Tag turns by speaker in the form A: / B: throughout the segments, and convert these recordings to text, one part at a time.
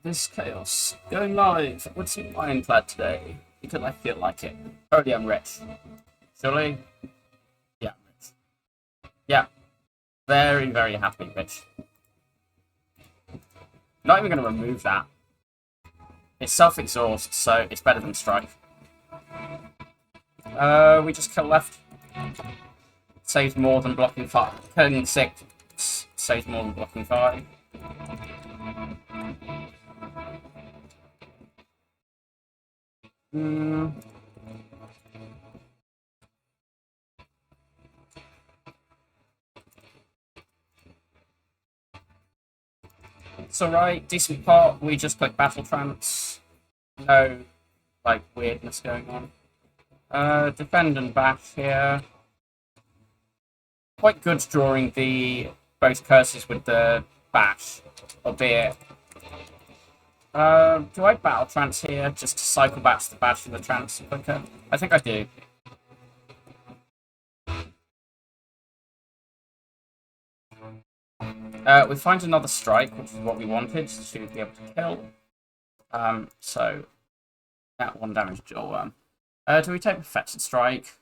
A: This chaos going live with some brianclad today because I feel like it. Already I'm rich. Surely? Yeah, I'm rich. Yeah, very, very happy rich. Not even going to remove that. It's self-exhaust, so it's better than strike. We just kill left. Saves more than blocking 5. Killing 6 saves more than blocking 5. It's alright, decent pot. We just click battle trance. No, like, weirdness going on. Defend and bash here. Quite good drawing the both curses with the bash, albeit. Do I battle trance here just to cycle back to the bash and the trance quicker? I think I do. We find another strike, which is what we wanted to be able to kill. So that 1 damage jawworm. Do we take Perfected Strike?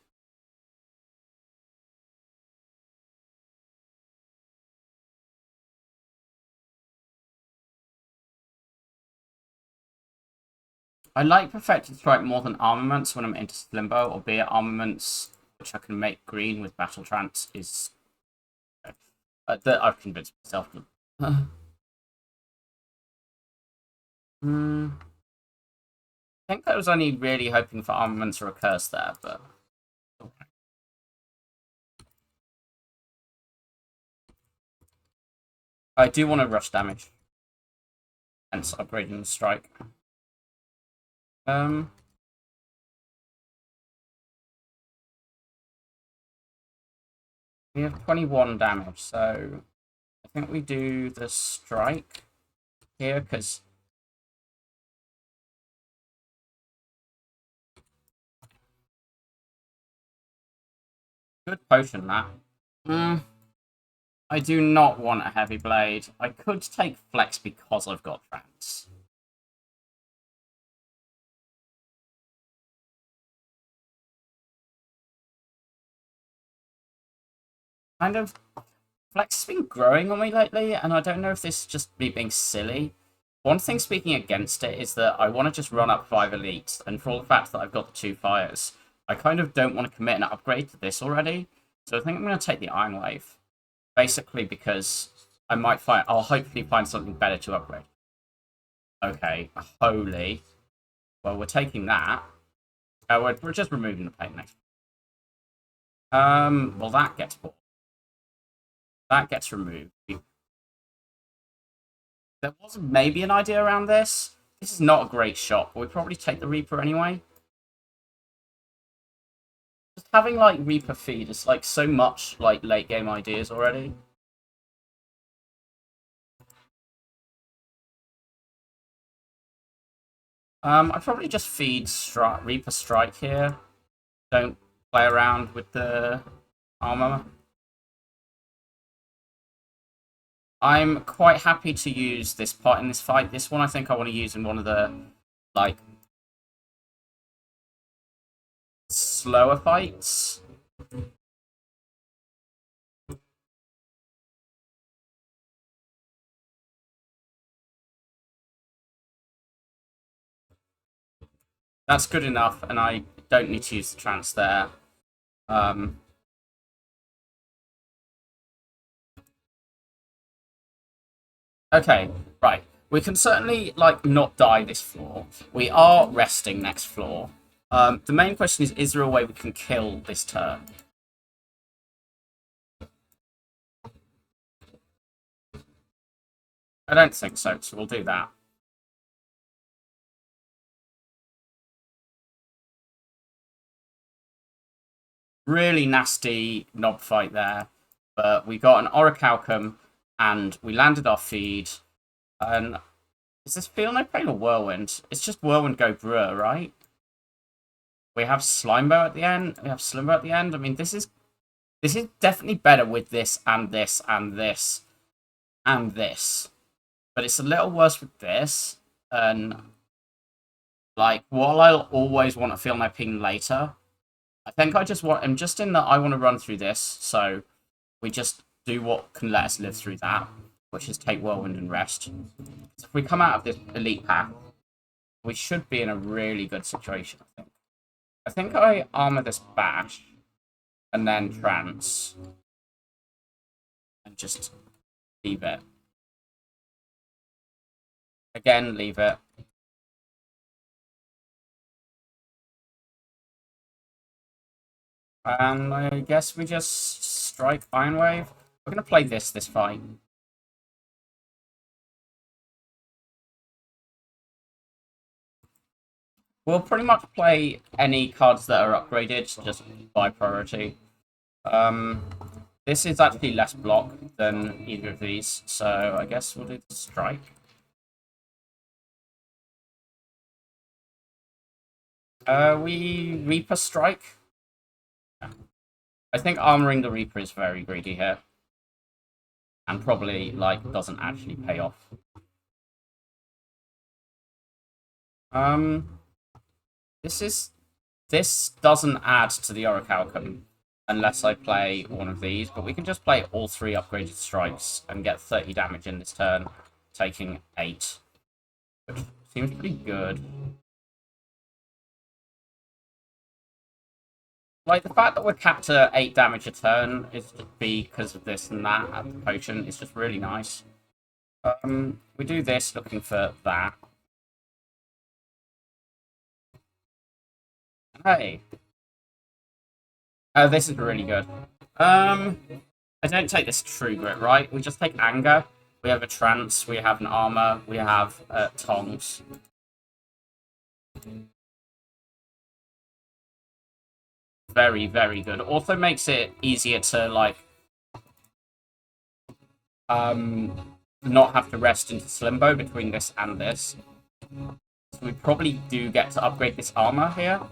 A: I like Perfected Strike more than Armaments when I'm into Limbo, albeit Armaments, which I can make green with Battle Trance, is... that I've convinced myself. I think I was only really hoping for Armaments or a Curse there, but... I do want to rush damage. Hence upgrading the strike. We have 21 damage, so I think we do the strike here, because good potion, that. I do not want a heavy blade. I could take flex because I've got trance. Kind of. Flex has been growing on me lately, and I don't know if this is just me being silly. One thing speaking against it is that I want to just run up 5 elites, and for all the fact that I've got the 2 fires, I kind of don't want to commit an upgrade to this already. So I think I'm going to take the Iron Wave. Basically because I might find... I'll hopefully find something better to upgrade. Okay, holy. Well, we're taking that. We're just removing the paint next. Well, that gets bought. That gets removed. There was maybe an idea around this. This is not a great shot, but we probably take the Reaper anyway. Just having, like, Reaper feed is, like, so much, like, late game ideas already. I probably just feed Reaper Strike here. Don't play around with the armor. I'm quite happy to use this pot in this fight. This one I think I want to use in one of the, like, slower fights. That's good enough, and I don't need to use the trance there. Okay, right. We can certainly, like, not die this floor. We are resting next floor. The main question is there a way we can kill this turn? I don't think so, so we'll do that. Really nasty knob fight there. But we got an Orichalcum, and we landed our feed. And is this Feel No Pain or Whirlwind? It's just Whirlwind Go Brewer, right? We have Slimebo at the end. We have Slimebo at the end. I mean, this is definitely better with this and this and this and this. But it's a little worse with this. And, like, while I'll always want to Feel No Pain later, I think I'm just in that I want to run through this, so we just do what can let us live through that, which is take Whirlwind and rest. If we come out of this elite pack, we should be in a really good situation, I think. I think I armor this bash, and then trance, and just leave it. Again, leave it. And I guess we just strike Iron Wave. We're going to play this fight. We'll pretty much play any cards that are upgraded, just by priority. This is actually less block than either of these, so I guess we'll do the strike. We Reaper strike. I think armoring the Reaper is very greedy here. And probably, like, doesn't actually pay off. This doesn't add to the Orichalcum unless I play one of these, but we can just play all 3 upgraded strikes and get 30 damage in this turn, taking 8. Which seems pretty good. Like, the fact that we're capped at 8 damage a turn is just because of this and that at the potion is just really nice. We do this looking for that. Hey. Oh, this is really good. I don't take this True Grit, right? We just take Anger. We have a Trance, we have an Armor, we have Tongs. Very, very good. Also makes it easier to, like, not have to rest into Slimbo between this and this. So we probably do get to upgrade this armor here.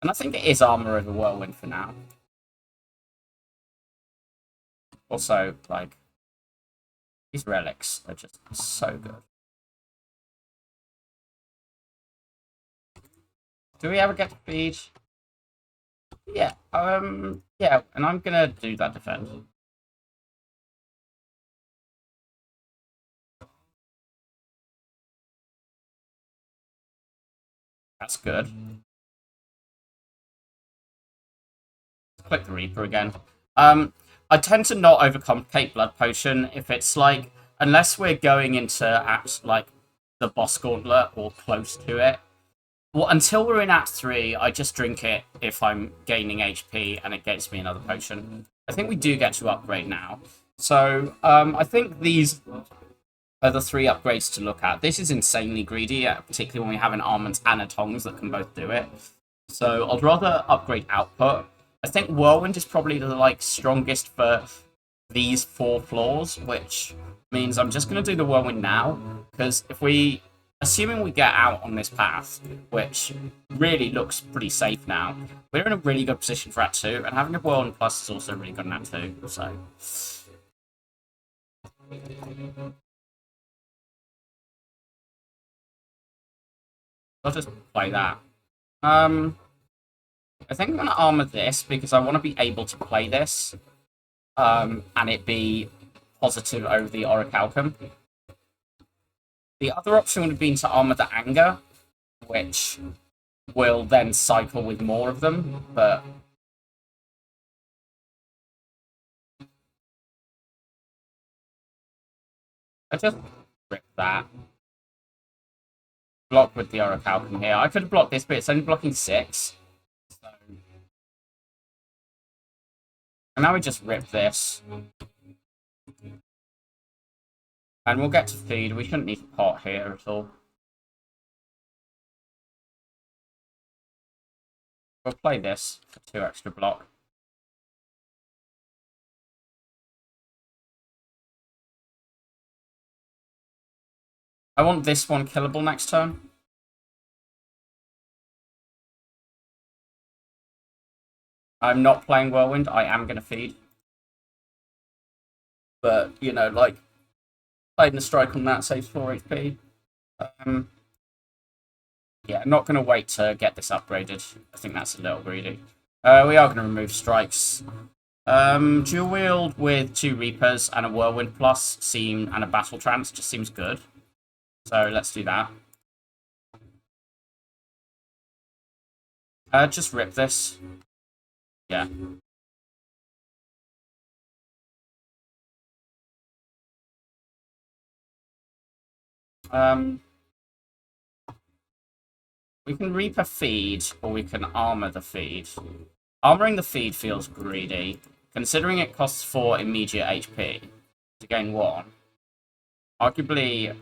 A: And I think it is armor over Whirlwind for now. Also, like, these relics are just so good. Do we ever get to feed? Yeah, yeah, and I'm gonna do that defense. That's good. Click the Reaper again. I tend to not overcomplicate Blood Potion if it's like, unless we're going into Act, like, the boss gauntlet or close to it. Well, until we're in Act 3, I just drink it if I'm gaining HP and it gets me another potion. I think we do get to upgrade now. So, I think these are the 3 upgrades to look at. This is insanely greedy, particularly when we have an Almonds and a Tongs that can both do it. So, I'd rather upgrade output. I think Whirlwind is probably the, like, strongest for these 4 floors, which means I'm just going to do the Whirlwind now, because if we, assuming we get out on this path, which really looks pretty safe now, we're in a really good position for Act 2, and having a Whirlwind Plus is also really good in Act 2, so... I'll just play that. I think I'm going to armor this because I want to be able to play this and it be positive over the Orichalcum. The other option would have been to armor the Anger, which will then cycle with more of them, but... Rip that. Block with the Orichalcum here. I could have blocked this, but it's only blocking 6. So... And now we just rip this. And we'll get to feed. We shouldn't need a pot here at all. We'll play this for 2 extra block. I want this one killable next turn. I'm not playing Whirlwind. I am going to feed. But, you know, like, playing the strike on that saves 4 HP. Yeah, not going to wait to get this upgraded. I think that's a little greedy. We are going to remove strikes. Dual wield with 2 Reapers and a Whirlwind plus and a Battle Trance just seems good. So let's do that. Just rip this. Yeah. We can Reaper feed, or we can armor the feed. Armoring the feed feels greedy, considering it costs 4 immediate HP to gain 1. Arguably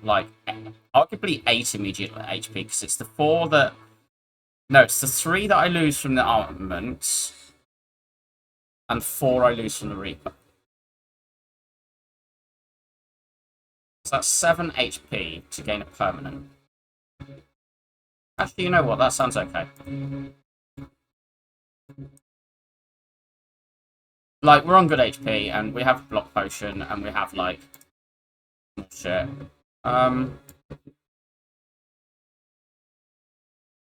A: 8 immediate HP, because it's the 4 that... No, it's the 3 that I lose from the armaments, and 4 I lose from the Reaper. So that's 7 HP to gain a permanent. Actually, you know what? That sounds okay. Like, we're on good HP, and we have a block potion, and we have, like, shit.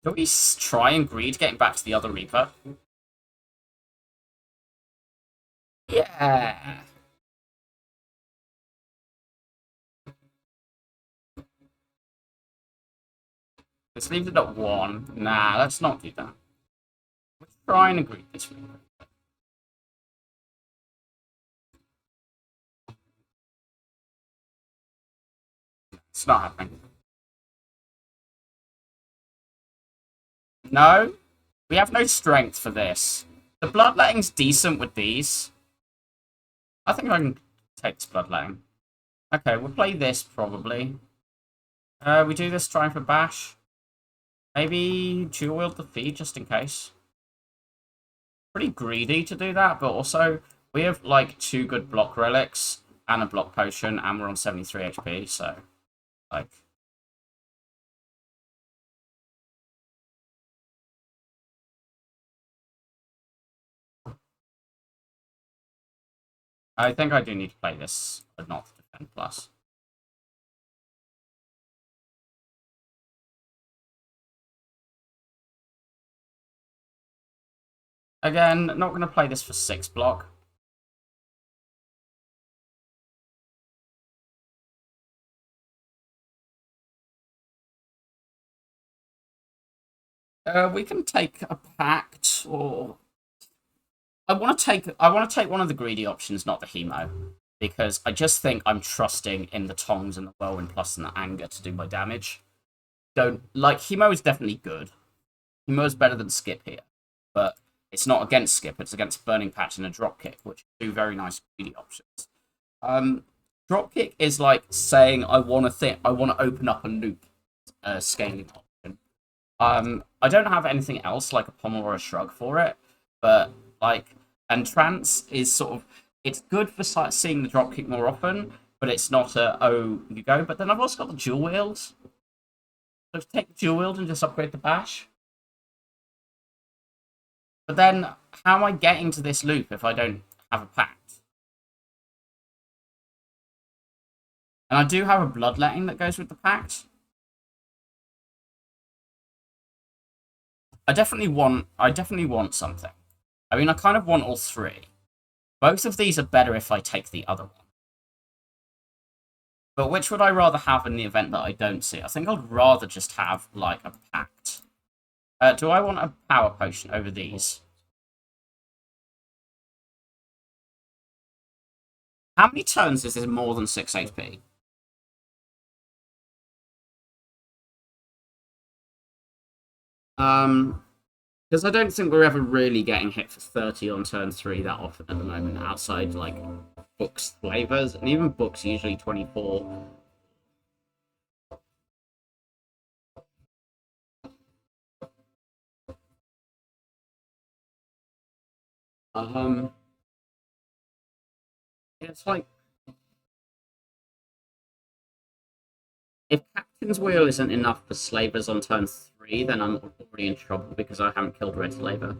A: Do we try and greed getting back to the other Reaper? Yeah. Let's leave it at 1. Nah, let's not do that. Let's try and greed this Reaper. It's not happening. No? We have no strength for this. The bloodletting's decent with these. I think I can take this bloodletting. Okay, we'll play this probably. We do this trying for bash. Maybe dual wield the feed just in case. Pretty greedy to do that, but also we have like 2 good block relics and a block potion, and we're on 73 HP, so like... I think I do need to play this, but not the defend plus. Again, not going to play this for 6 block. We can take a pact, or I want to take one of the greedy options, not the hemo, because I just think I'm trusting in the tongs and the whirlwind plus and the anger to do my damage. Hemo is definitely good. Hemo is better than skip here, but it's not against skip. It's against burning patch and a dropkick, which are 2 very nice greedy options. Dropkick is like saying I want to open up a loop scaling option. I don't have anything else like a pommel or a shrug for it, but like, and trance is sort of, it's good for seeing the dropkick more often, but it's not you go. But then I've also got the dual wields. So take the dual wield and just upgrade the bash. But then, how am I getting to this loop if I don't have a pact? And I do have a bloodletting that goes with the pact. I definitely want something. I mean, I kind of want all 3. Both of these are better if I take the other one. But which would I rather have in the event that I don't see? I think I'd rather just have, like, a pact. Do I want a power potion over these? How many turns is this more than 6 HP? Because I don't think we're ever really getting hit for 30 on turn 3 that often at the moment, outside, like, books flavors, and even books usually 24. Um, it's like, if Captain's Wheel isn't enough for slavers on turn 3, then I'm already in trouble because I haven't killed Red Slaver.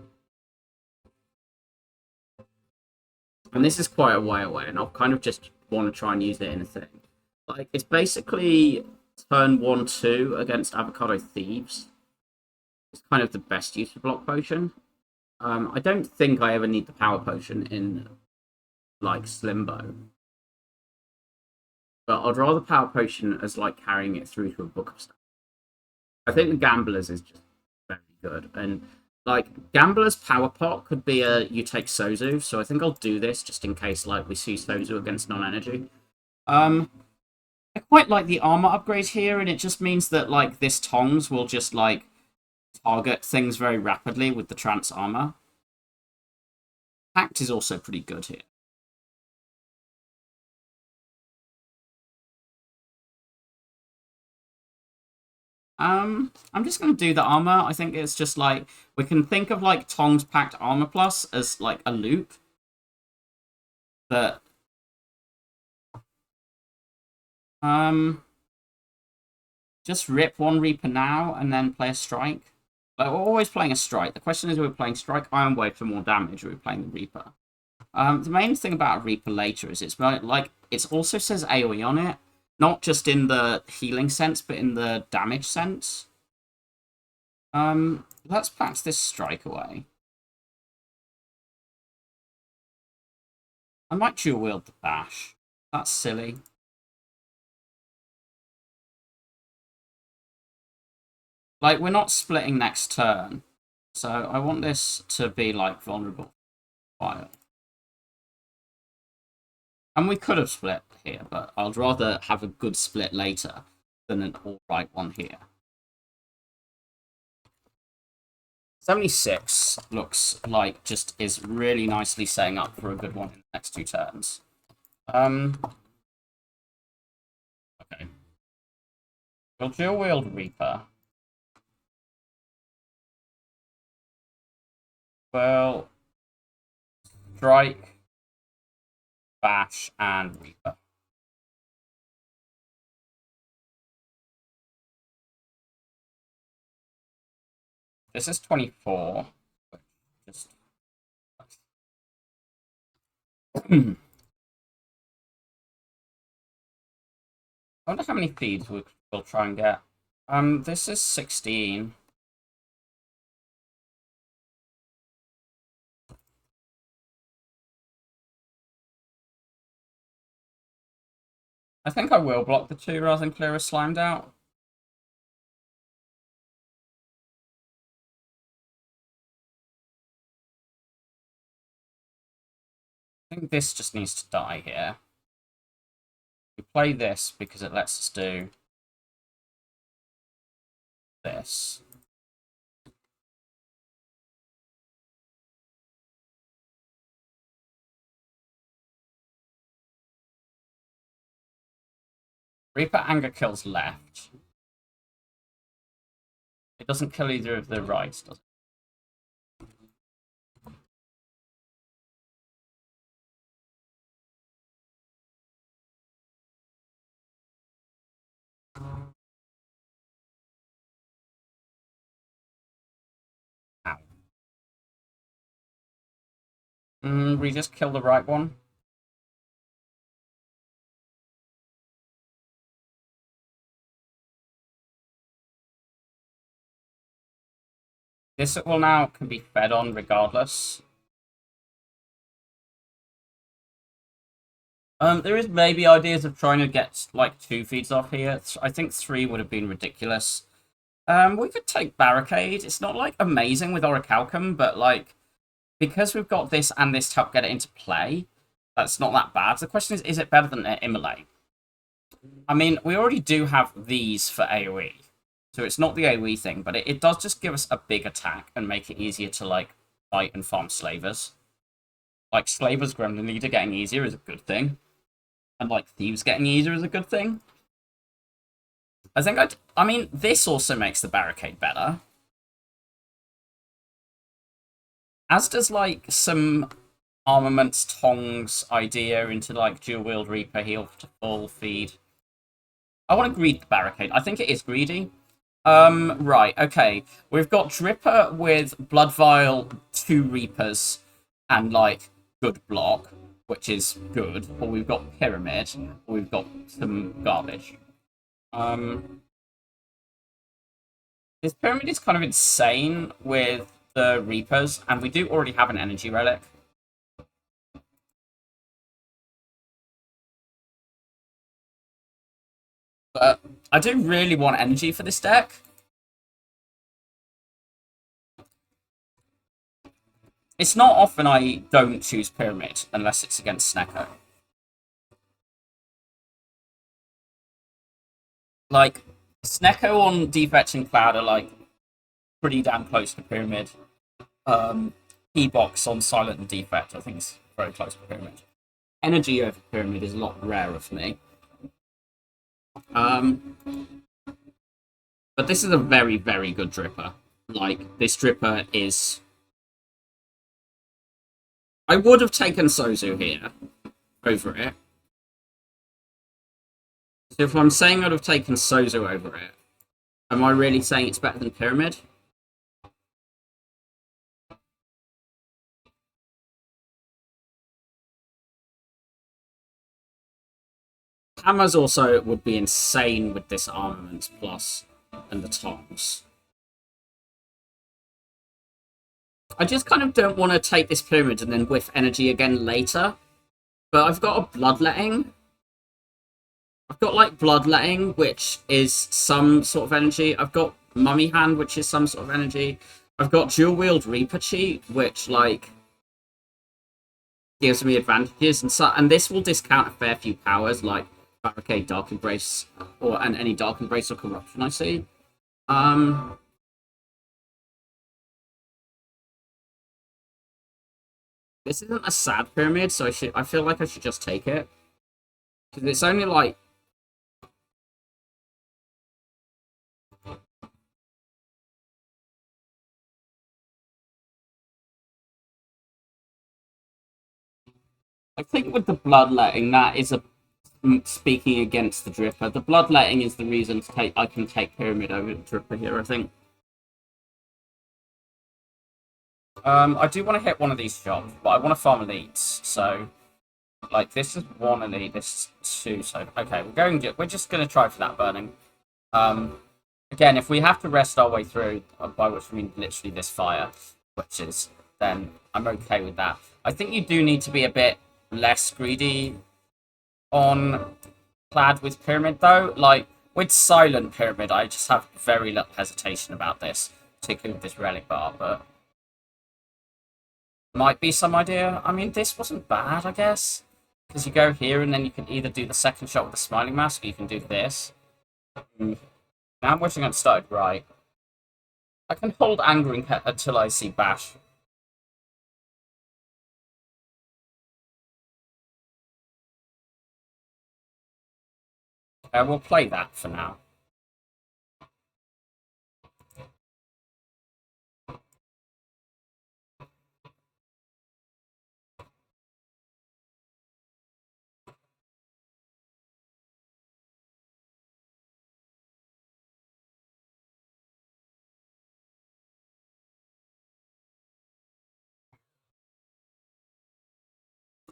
A: And this is quite a way away, and I'll kind of just want to try and use it in a thing. Like, it's basically turn 1-2 against Avocado Thieves. It's kind of the best use of Block Potion. I don't think I ever need the Power Potion in, like, Slimbo. But I'd rather Power Potion as, like, carrying it through to a Book of Stuff. I think the Gamblers is just very good. And, like, Gambler's Power Pot could be a you take Sozu, so I think I'll do this just in case, like, we see Sozu against non-energy. I quite like the armor upgrade here, and it just means that, like, this Tongs will just, like, target things very rapidly with the trance armor. Pact is also pretty good here. I'm just going to do the armor. I think it's just, like, we can think of, like, Tongs Pact Armor Plus as, like, a loop that... Just rip one Reaper now and then play a Strike. Like, we're always playing a Strike. The question is, are we playing Strike Iron Wave for more damage, or are we playing the Reaper? The main thing about a Reaper later is it's like it also says AoE on it, not just in the healing sense, but in the damage sense. Let's patch this Strike away. I might dual wield the Bash. That's silly. Like, we're not splitting next turn, so I want this to be, like, vulnerable fire. And we could have split here, but I'd rather have a good split later than an alright one here. 76 looks like just is really nicely setting up for a good one in the next 2 turns. Okay. We'll dual wield Reaper. Well, Strike, Bash, and Reaper. This is 24. Just... I wonder how many feeds we'll try and get. This is 16. I think I will block the 2 rather than clear a Slimed out. I think this just needs to die here. We play this because it lets us do this. Reaper Anger kills left. It doesn't kill either of the rights, does it? We just kill the right one. This will now can be fed on regardless. There is maybe ideas of trying to get like 2 feeds off here. I think 3 would have been ridiculous. We could take Barricade. It's not like amazing with Orichalcum, but like because we've got this and this to help get it into play, that's not that bad. The question is it better than Immolate? I mean, we already do have these for AoE. So it's not the AoE thing, but it does just give us a big attack and make it easier to, like, fight and farm slavers. Like, slavers Gremlin Leader getting easier is a good thing. And, like, thieves getting easier is a good thing. I think I mean, this also makes the barricade better. As does, like, some armaments tongs idea into, like, dual wield Reaper, heal to full feed. I want to greed the barricade. I think it is greedy. Right, okay. We've got Dripper with Blood Vial, 2 Reapers, and, like, good block, which is good. Or we've got Pyramid, or we've got some garbage. This Pyramid is kind of insane with the Reapers, and we do already have an Energy Relic. But I do really want energy for this deck. It's not often I don't choose Pyramid unless it's against Snecko. Like, Snecko on Defetch and Cloud are, like, pretty damn close to Pyramid. E-Box on Silent and Defect, I think, is very close to Pyramid. Energy over Pyramid is a lot rarer for me. But this is a very, very good Dripper. Like, this Dripper is... I would have taken Sozu here over it. So if I'm saying I'd have taken Sozu over it, am I really saying it's better than Pyramid? Hammers also would be insane with this armament plus and the tongs. I just kind of don't want to take this Pyramid and then whiff energy again later. But I've got a Bloodletting. I've got, like, Bloodletting, which is some sort of energy. I've got Mummy Hand, which is some sort of energy. I've got Dual Wield Reaper Cheat, which, like, gives me advantages. And this will discount a fair few powers, like Barricade, Dark Embrace, and any Dark Embrace or Corruption I see. This isn't a sad Pyramid, so I feel like I should just take it. Because it's only, like... I think with the Bloodletting, that is a... Speaking against the Dripper. The Bloodletting is the reason I can take Pyramid over the Dripper here, I think. I do want to hit one of these shops, but I want to farm elites, so... Like, this is 1 elite, this is 2, so... Okay, we're just going to try for that burning. Again, if we have to rest our way through, by which we mean literally this fire, which is... Then I'm okay with that. I think you do need to be a bit less greedy on Clad with Pyramid, though. Like, with Silent Pyramid, I just have very little hesitation about this, particularly with this Relic Bar, but... Might be some idea. I mean, this wasn't bad, I guess. Because you go here, and then you can either do the second shot with the Smiling Mask, or you can do this. Now I'm wishing I'd started right. I can hold Angering until I see Bash. We'll play that for now.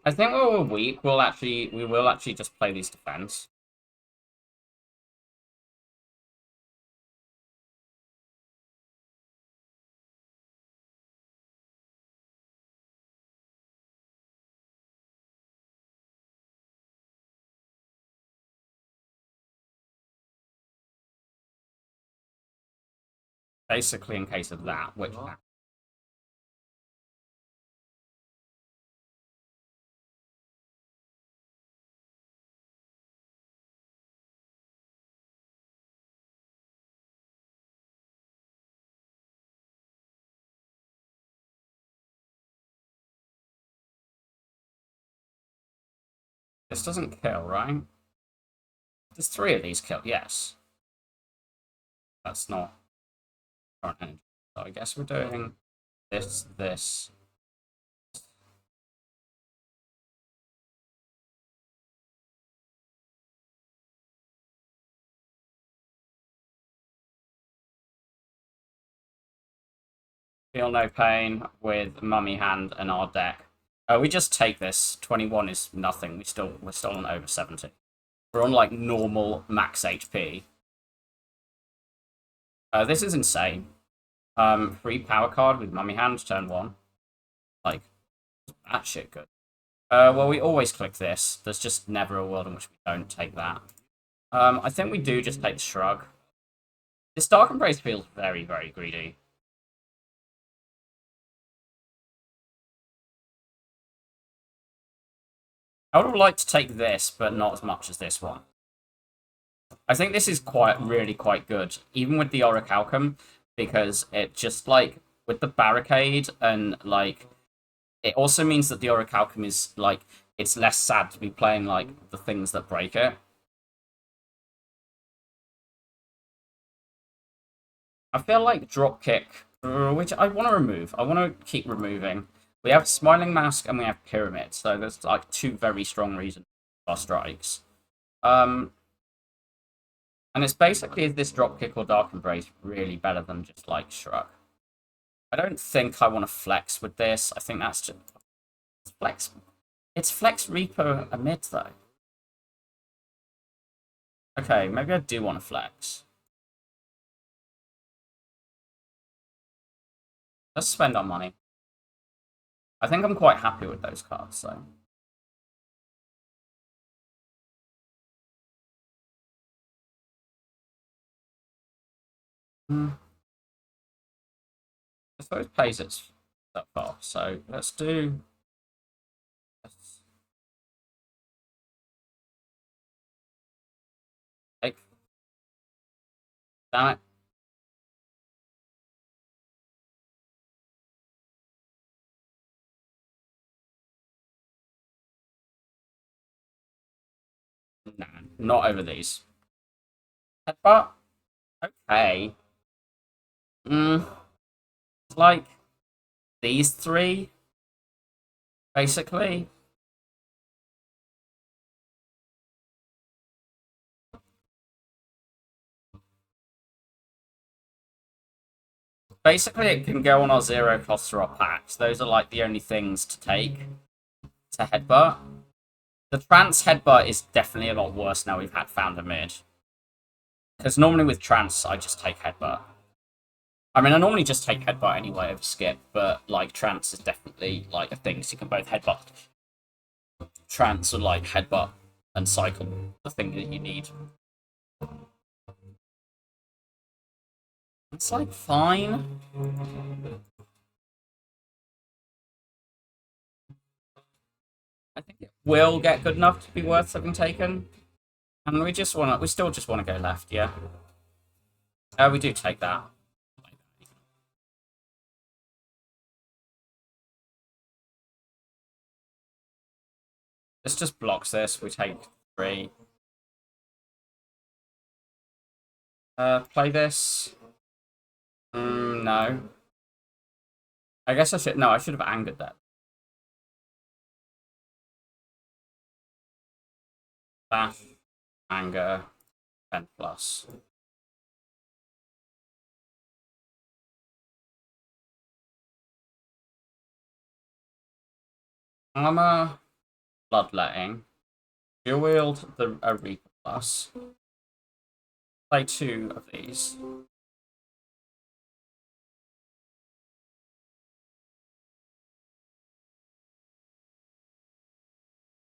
A: I think when we're weak, we will actually just play these defense. Basically, in case of that, which This doesn't kill, right? There's 3 of these kill, yes. That's not current energy. So I guess we're doing this. Feel no pain with Mummy Hand and our deck. We just take this. 21 is nothing. We're still on over 70. We're on like normal max HP. This is insane. Free power card with Mummy Hand, turn 1. Like, that shit good. Well, we always click this. There's just never a world in which we don't take that. I think we do just take the Shrug. This Dark Embrace feels very, very greedy. I would have liked to take this, but not as much as this one. I think this is really quite good, even with the Orichalcum, because it just, like, with the Barricade, and, like, it also means that the Orichalcum is, like, it's less sad to be playing, like, the things that break it. I feel like Dropkick, which I want to remove. I want to keep removing. We have Smiling Mask and we have Pyramid, so there's like 2 very strong reasons for our strikes. And it's basically, is this Dropkick or Dark Embrace really better than just like Shrug? I don't think I want to flex with this. I think that's just flex. It's Flex Reaper Amid though. Okay, maybe I do want to flex. Let's spend our money. I think I'm quite happy with those cards, so. I suppose pays its stuff off, so let's do. Let's take. Damn it. Nah, not over these. Headbutt? Okay. Like these 3, basically. Basically, it can go on our 0 costs or our packs. Those are like the only things to take to headbutt. The trance headbutt is definitely a lot worse now we've found a mid. Because normally with trance, I just take headbutt. I mean, I normally just take headbutt anyway over skip, but like trance is definitely like a thing. So you can both headbutt trance or like headbutt and cycle the thing that you need. It's like fine. I think it will get good enough to be worth having taken. And we still just wanna go left, yeah. We do take that. This just blocks this. We take 3. Play this. No. I guess I should. No, I should have angered that. Bash, anger, 10 plus. Armor, bloodletting. Dual wield a Reaper plus. Play 2 of these.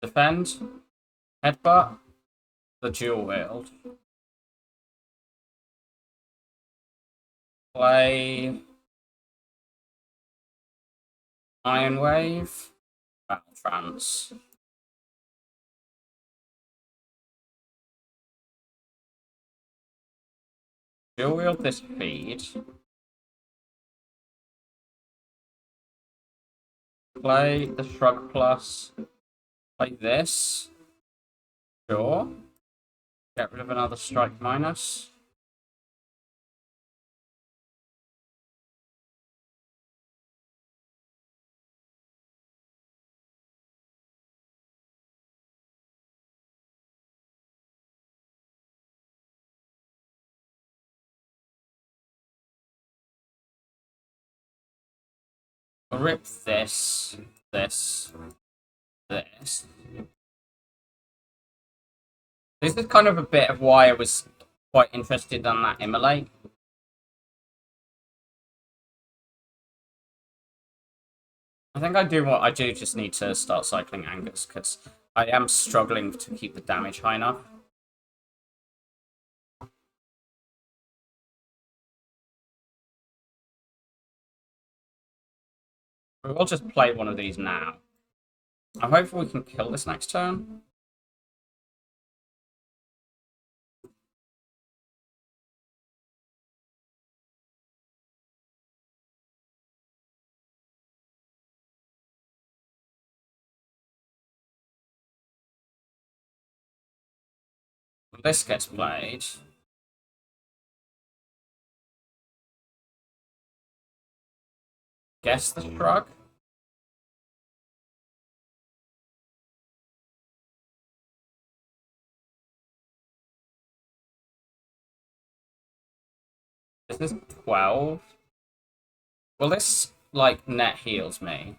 A: Defend, headbutt, the dual wield. Play Iron Wave, Battle Trance. Dual wield this feed. Play the Shrug plus. Play this. Sure. Get rid of another strike minus. Rip this, this, this. This is kind of a bit of why I was quite interested in that immolate. I think I do just need to start cycling angers because I am struggling to keep the damage high enough. We'll just play one of these now. I'm hopeful we can kill this next turn. This gets played. Guess the shrug. This is 12. Well, this, like, net heals me.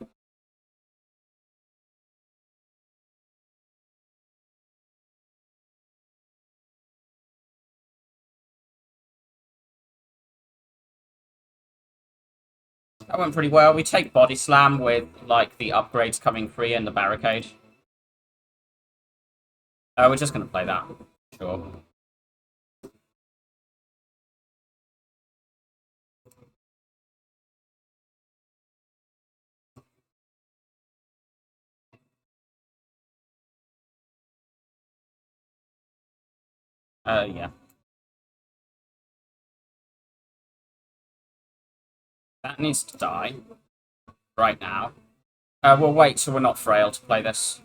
A: That went pretty well. We take Body Slam with, like, the upgrades coming free and the barricade. We're just going to play that. Sure. Yeah. That needs to die. Right now. We'll wait so we're not frail to play this.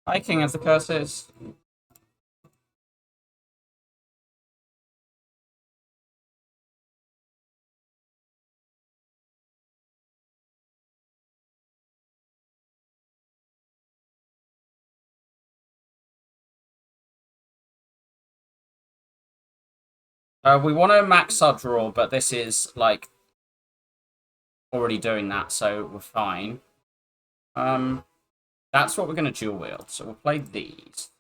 A: Hi, King of the Curses. We want to max our draw, but this is, like, already doing that, so we're fine. That's what we're going to dual wield, so we'll play these.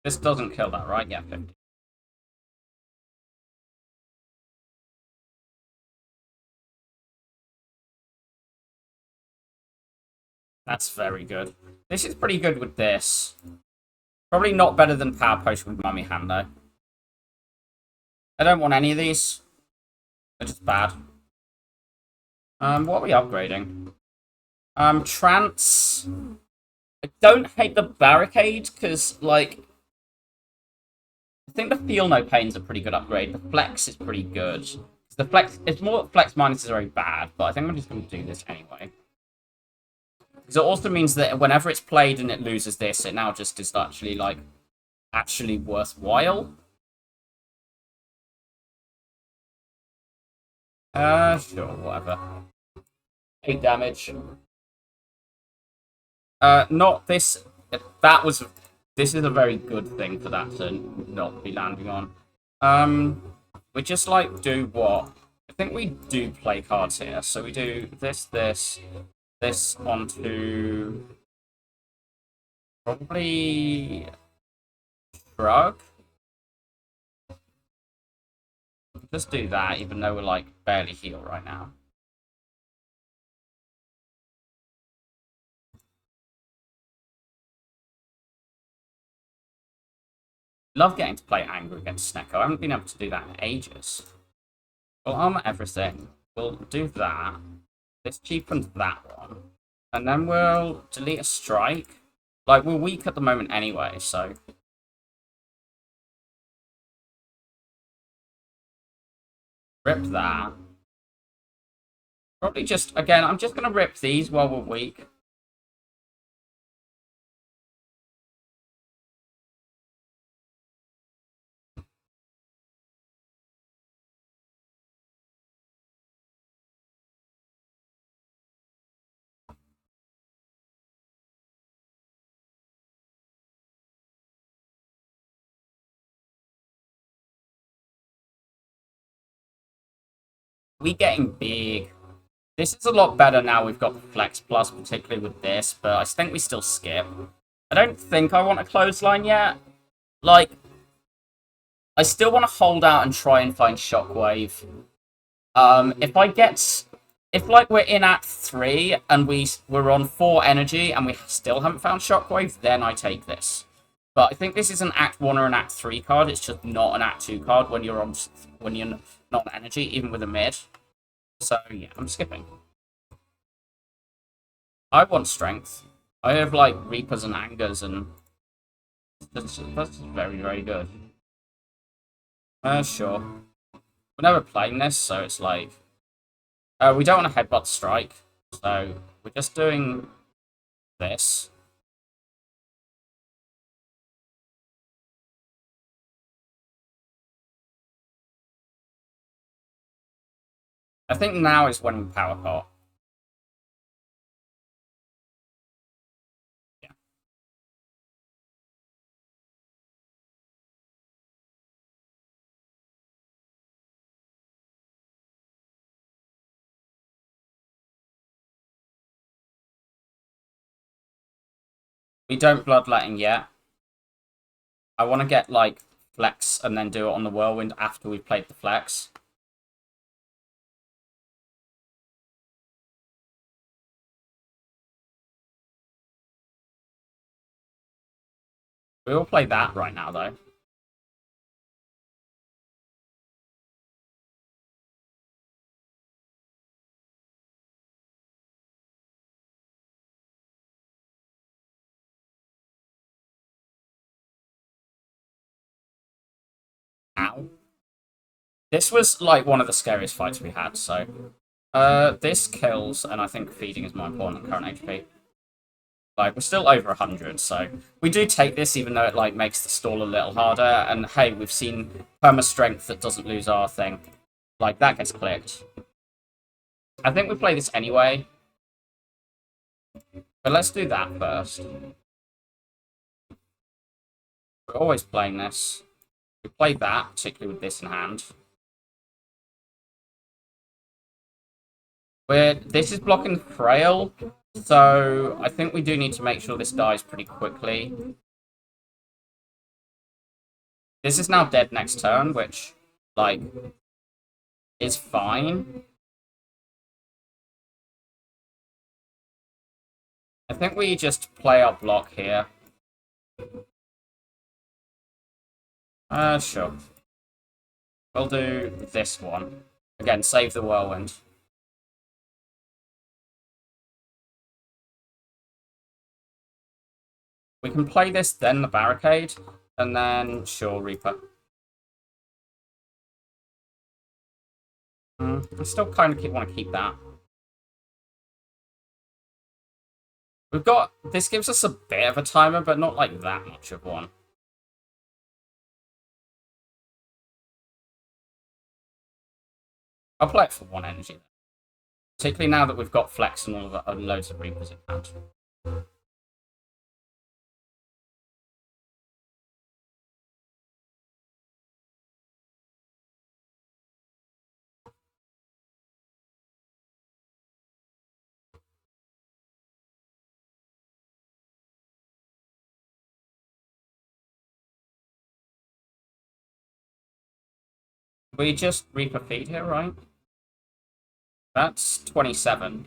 A: This doesn't kill that, right? Yeah, 50. That's very good. This is pretty good with this. Probably not better than Power Potion with Mummy Hand, though. I don't want any of these. They're just bad. What are we upgrading? Trance. I don't hate the barricade, because, like, I think the Feel No Pain's a pretty good upgrade. The Flex is pretty good. The Flex, it's more that Flex Minus is very bad, but I think I'm just going to do this anyway. Because it also means that whenever it's played and it loses this, it now just is actually, like, actually worthwhile. Sure, whatever. 8 damage. Not this. That was. This is a very good thing for that to not be landing on. We just, like, do what? I think we do play cards here. So we do this, this, this onto probably shrug. Just do that, even though we're like barely healed right now. Love getting to play Angry against Snecko. I haven't been able to do that in ages. We'll armor everything. We'll do that. This cheapens that one. And then we'll delete a strike. Like, we're weak at the moment anyway, so... Rip that. Probably just, again, I'm just going to rip these while we're weak. We getting big. This is a lot better now we've got the Flex Plus, particularly with this, but I think we still skip. I don't think I want a clothesline yet. Like, I still want to hold out and try and find Shockwave. If like we're in Act 3 and we're on 4 energy and we still haven't found Shockwave, then I take this. But I think this is an Act 1 or an Act 3 card. It's just not an Act 2 card when you're not on energy, even with a mid. So yeah, I'm skipping. I want strength. I have like Reapers and Angers, and that's very, very good. Sure. We're never playing this, so it's like... we don't want to headbutt strike, so we're just doing this. I think now is when we power pot. Yeah. We don't bloodletting yet. I want to get like flex and then do it on the whirlwind after we've played the flex. We will play that right now though. Ow. This was like one of the scariest fights we had, so this kills, and I think feeding is more important than current HP. Like, we're still over 100, so we do take this, even though it like makes the stall a little harder. And hey, we've seen perma strength that doesn't lose our thing. Like, that gets clicked. I think we play this anyway. But let's do that first. We're always playing this. We play that, particularly with this in hand. This is blocking Frail, so I think we do need to make sure this dies pretty quickly. This is now dead next turn, which, like, is fine. I think we just play our block here. Sure. We'll do this one. Again, save the whirlwind. We can play this, then the barricade, and then, sure, Reaper. I still kind of want to keep that. We've got... This gives us a bit of a timer, but not like that much of one. I'll play it for 1 energy, then. Particularly now that we've got Flex and all of the, loads of Reapers in hand. We just Reaper feed here, right? That's 27.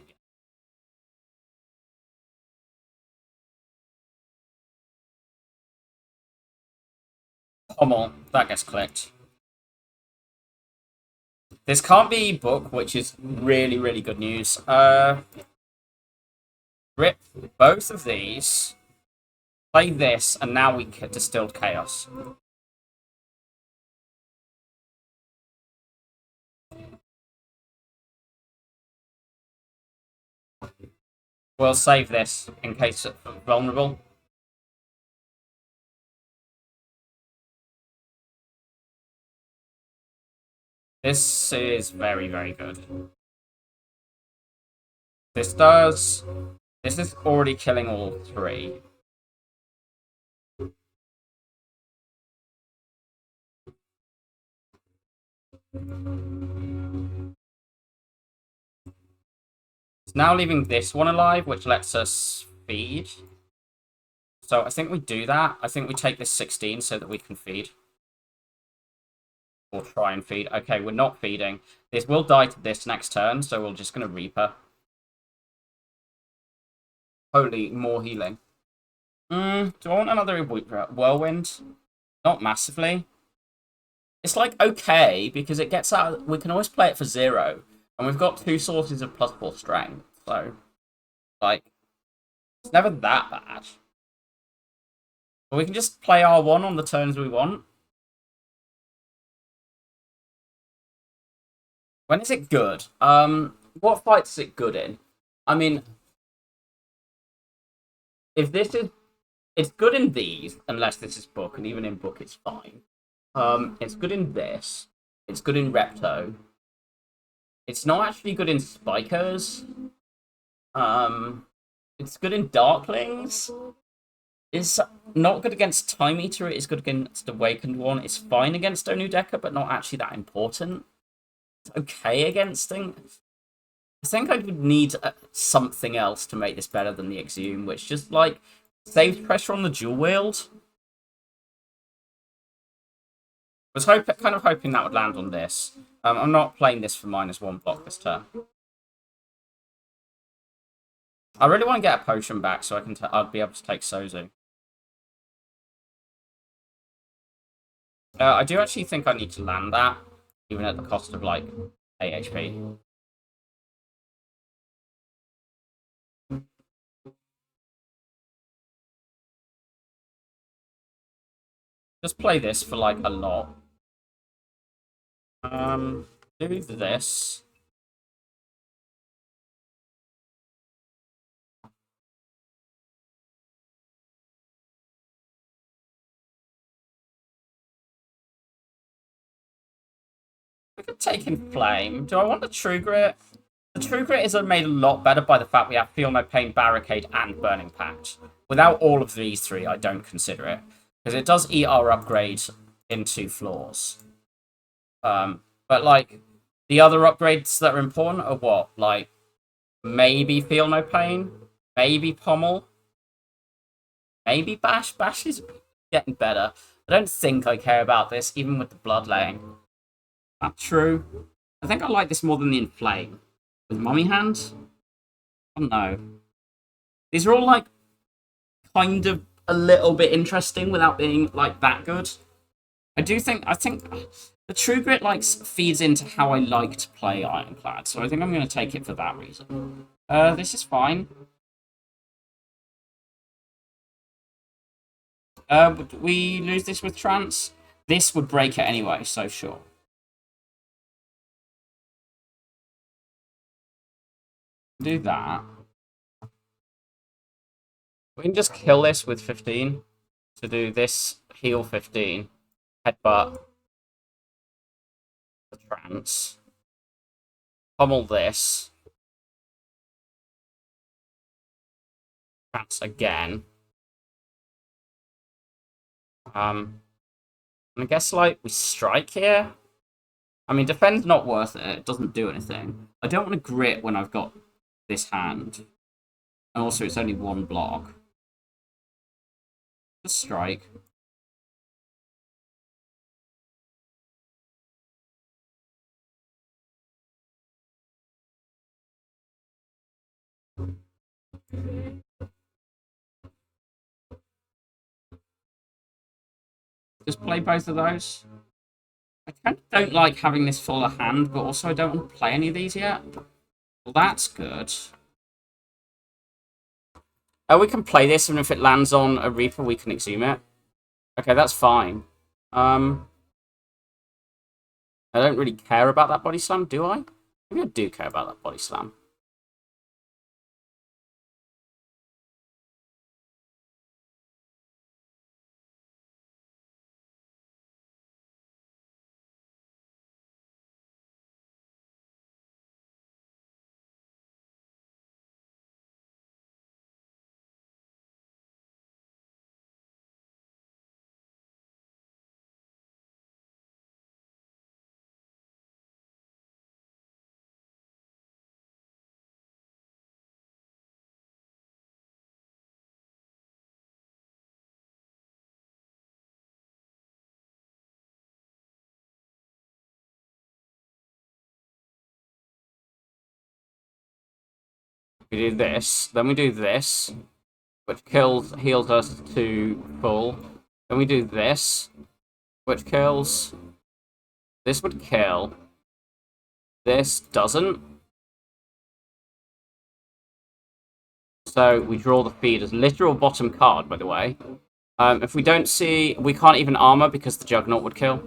A: Pommel, that gets clicked. This can't be book, which is really, really good news. Rip both of these, play this, and now we get Distilled Chaos. We'll save this in case it's vulnerable. This is very, very good. This is already killing all three. It's now leaving this one alive, which lets us feed. So I think we do that. I think we take this 16 so that we can feed. Or try and feed. Okay, we're not feeding. This will die to this next turn, so we're just going to Reaper. Holy, more healing. Do I want another Whirlwind? Not massively. It's like okay, because it gets out. We can always play it for 0. And we've got 2 sources of +4 strength. So, like, it's never that bad. But we can just play R1 on the turns we want. When is it good? What fights is it good in? I mean, if this is, it's good in these, unless this is book, and even in book it's fine. It's good in this. It's good in Repto. It's not actually good in Spikers. It's good in Darklings. It's not good against Time Eater. It is good against Awakened one. It's fine against Onudeka, but not actually that important. It's okay against things. I think I would need something else to make this better than the Exhume, which just, like, saves pressure on the dual wield. I was kind of hoping that would land on this. I'm not playing this for -1 block this turn. I really want to get a potion back so I'll be able to take Sozu. I do actually think I need to land that, even at the cost of, like, 8 HP. Just play this for, like, a lot. Do this. We could take in Flame. Do I want the True Grit? The True Grit is made a lot better by the fact we have Feel No Pain, Barricade, and Burning Pact. Without all of these 3, I don't consider it. Because it does eat our upgrade into floors. But, like, the other upgrades that are important are what? Like, maybe Feel No Pain? Maybe Pommel? Maybe Bash? Bash is getting better. I don't think I care about this, even with the Bloodlaying. That's true. I think I like this more than the Inflame. With Mummy Hand? I don't know. These are all, like, kind of a little bit interesting without being, like, that good. I think the True Grit, like, feeds into how I like to play Ironclad, so I think I'm going to take it for that reason. This is fine. Would we lose this with Trance? This would break it anyway, so sure. Do that. We can just kill this with 15 to do this heal 15, headbutt the Trance, pummel this, Trance again. I guess, like, we strike here. I mean, defend's not worth it. It doesn't do anything. I don't want to grit when I've got this hand. And also, it's only 1 block. Just strike. Just play both of those. I kind of don't like having this full of hand, but also I don't want to play any of these yet. Well, that's good. Oh, we can play this, and if it lands on a Reaper, we can exhume it. Okay, that's fine. I don't really care about that body slam, do I? Maybe I do care about that body slam. We do this, then we do this, which heals us to full. Then we do this, which kills. This would kill. This doesn't. So we draw the feed as literal bottom card, by the way. If we don't see, we can't even armor because the Juggernaut would kill.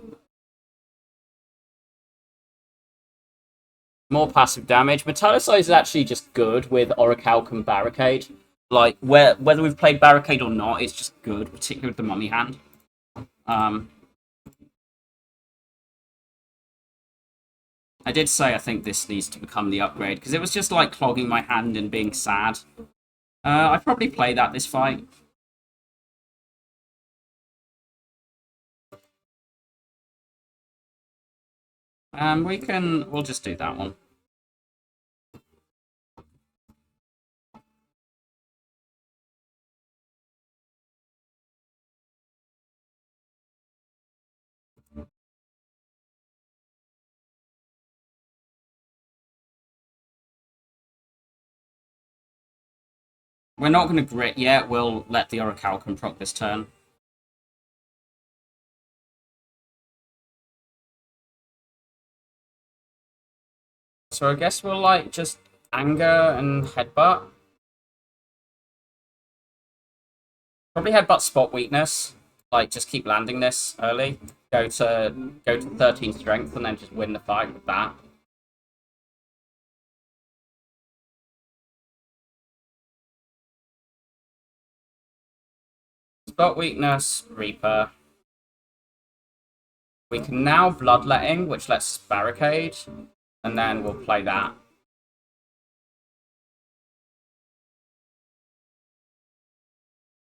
A: More passive damage. Metallicize is actually just good with Orichalcum Barricade. Like, whether we've played Barricade or not, it's just good, particularly with the Mummy hand. I did say I think this needs to become the upgrade, because it was just like clogging my hand and being sad. I'd probably play that this fight. We'll just do that one. We're not going to grit yet. We'll let the Orichalcum proc this turn. So I guess we'll, like, just anger and headbutt. Probably headbutt spot weakness. Like, just keep landing this early. Go to 13 strength and then just win the fight with that. Spot weakness, Reaper. We can now Bloodletting, which lets us barricade, and then we'll play that.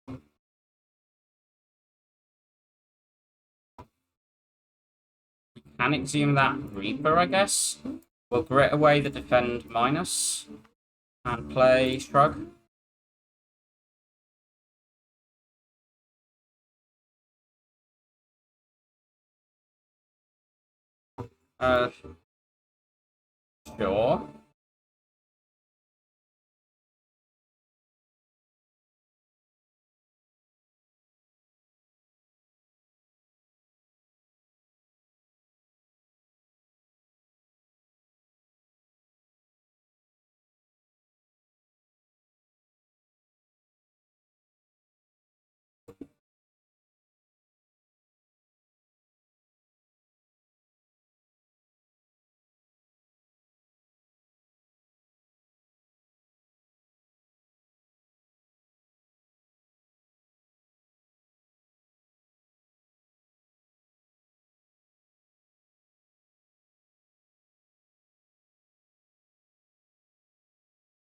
A: We can exhume that Reaper, I guess. We'll grit away the defend minus and play Shrug. Sure.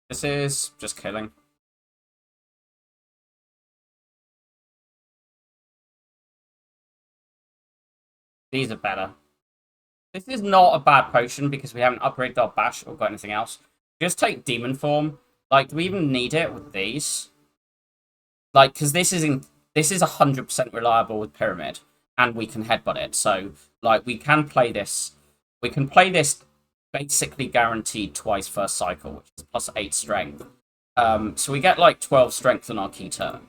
A: This is just killing. These are better. This is not a bad potion because we haven't upgraded our bash or got anything else. Just take demon form. Like, do we even need it with these? Like, because this is 100% reliable with pyramid, and we can headbutt it. So, like, we can play this. We can play this basically guaranteed twice first cycle, which is plus 8 strength. So we get like 12 strength on our key turn.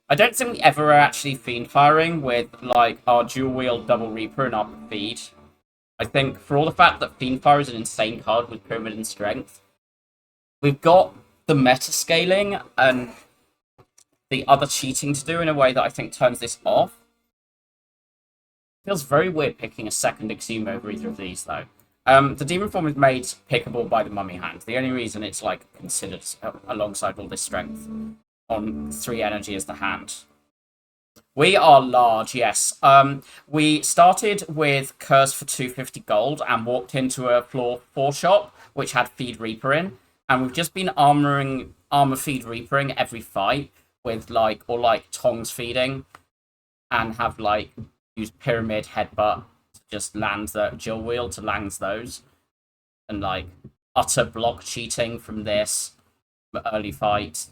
A: I don't think we ever are actually fiend firing with like our dual wield double reaper and our feed. I think for all the fact that fiend fire is an insane card with pyramid and strength, we've got the meta scaling and the other cheating to do in a way that I think turns this off. Feels very weird picking a second Exhume over either of these, though. The Demon Form is made pickable by the Mummy Hand. The only reason it's like considered alongside all this strength on 3 energy is the hand. We are large, yes. We started with Curse for 250 gold and walked into a floor 4 shop, which had Feed Reaper in. And we've just been armor feed Reapering every fight with like, or like Tongs feeding and have like used Pyramid Headbutt to just land the Jill Wheel to lands those. And like utter block cheating from this early fight.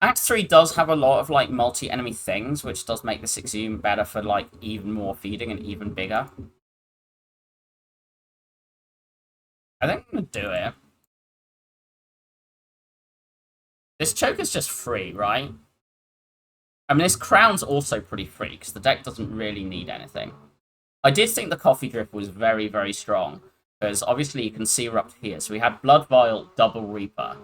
A: Act 3 does have a lot of like multi-enemy things, which does make this Exhume better for like even more feeding and even bigger. I think I'm gonna do it. This choke is just free, right? I mean, this crown's also pretty free, because the deck doesn't really need anything. I did think the Coffee Drip was very, very strong, because obviously you can see her up here. So we had Blood Vial, Double Reaper.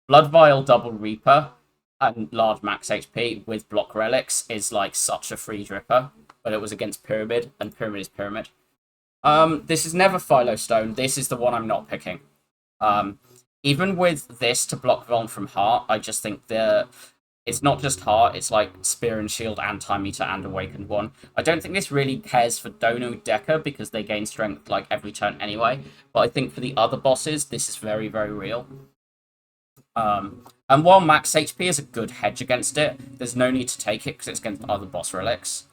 A: Blood Vial, Double Reaper, and large max HP with block relics is like such a free dripper, but it was against Pyramid, and Pyramid is Pyramid. This is never Philo Stone. This is the one I'm not picking. Even with this to block Vuln from Heart, I just think it's not just Heart, it's like Spear and Shield and Time Eater and Awakened one. I don't think this really cares for Dono Deca because they gain strength like every turn anyway, but I think for the other bosses, this is very, very real. And while max HP is a good hedge against it, there's no need to take it because it's against other boss relics.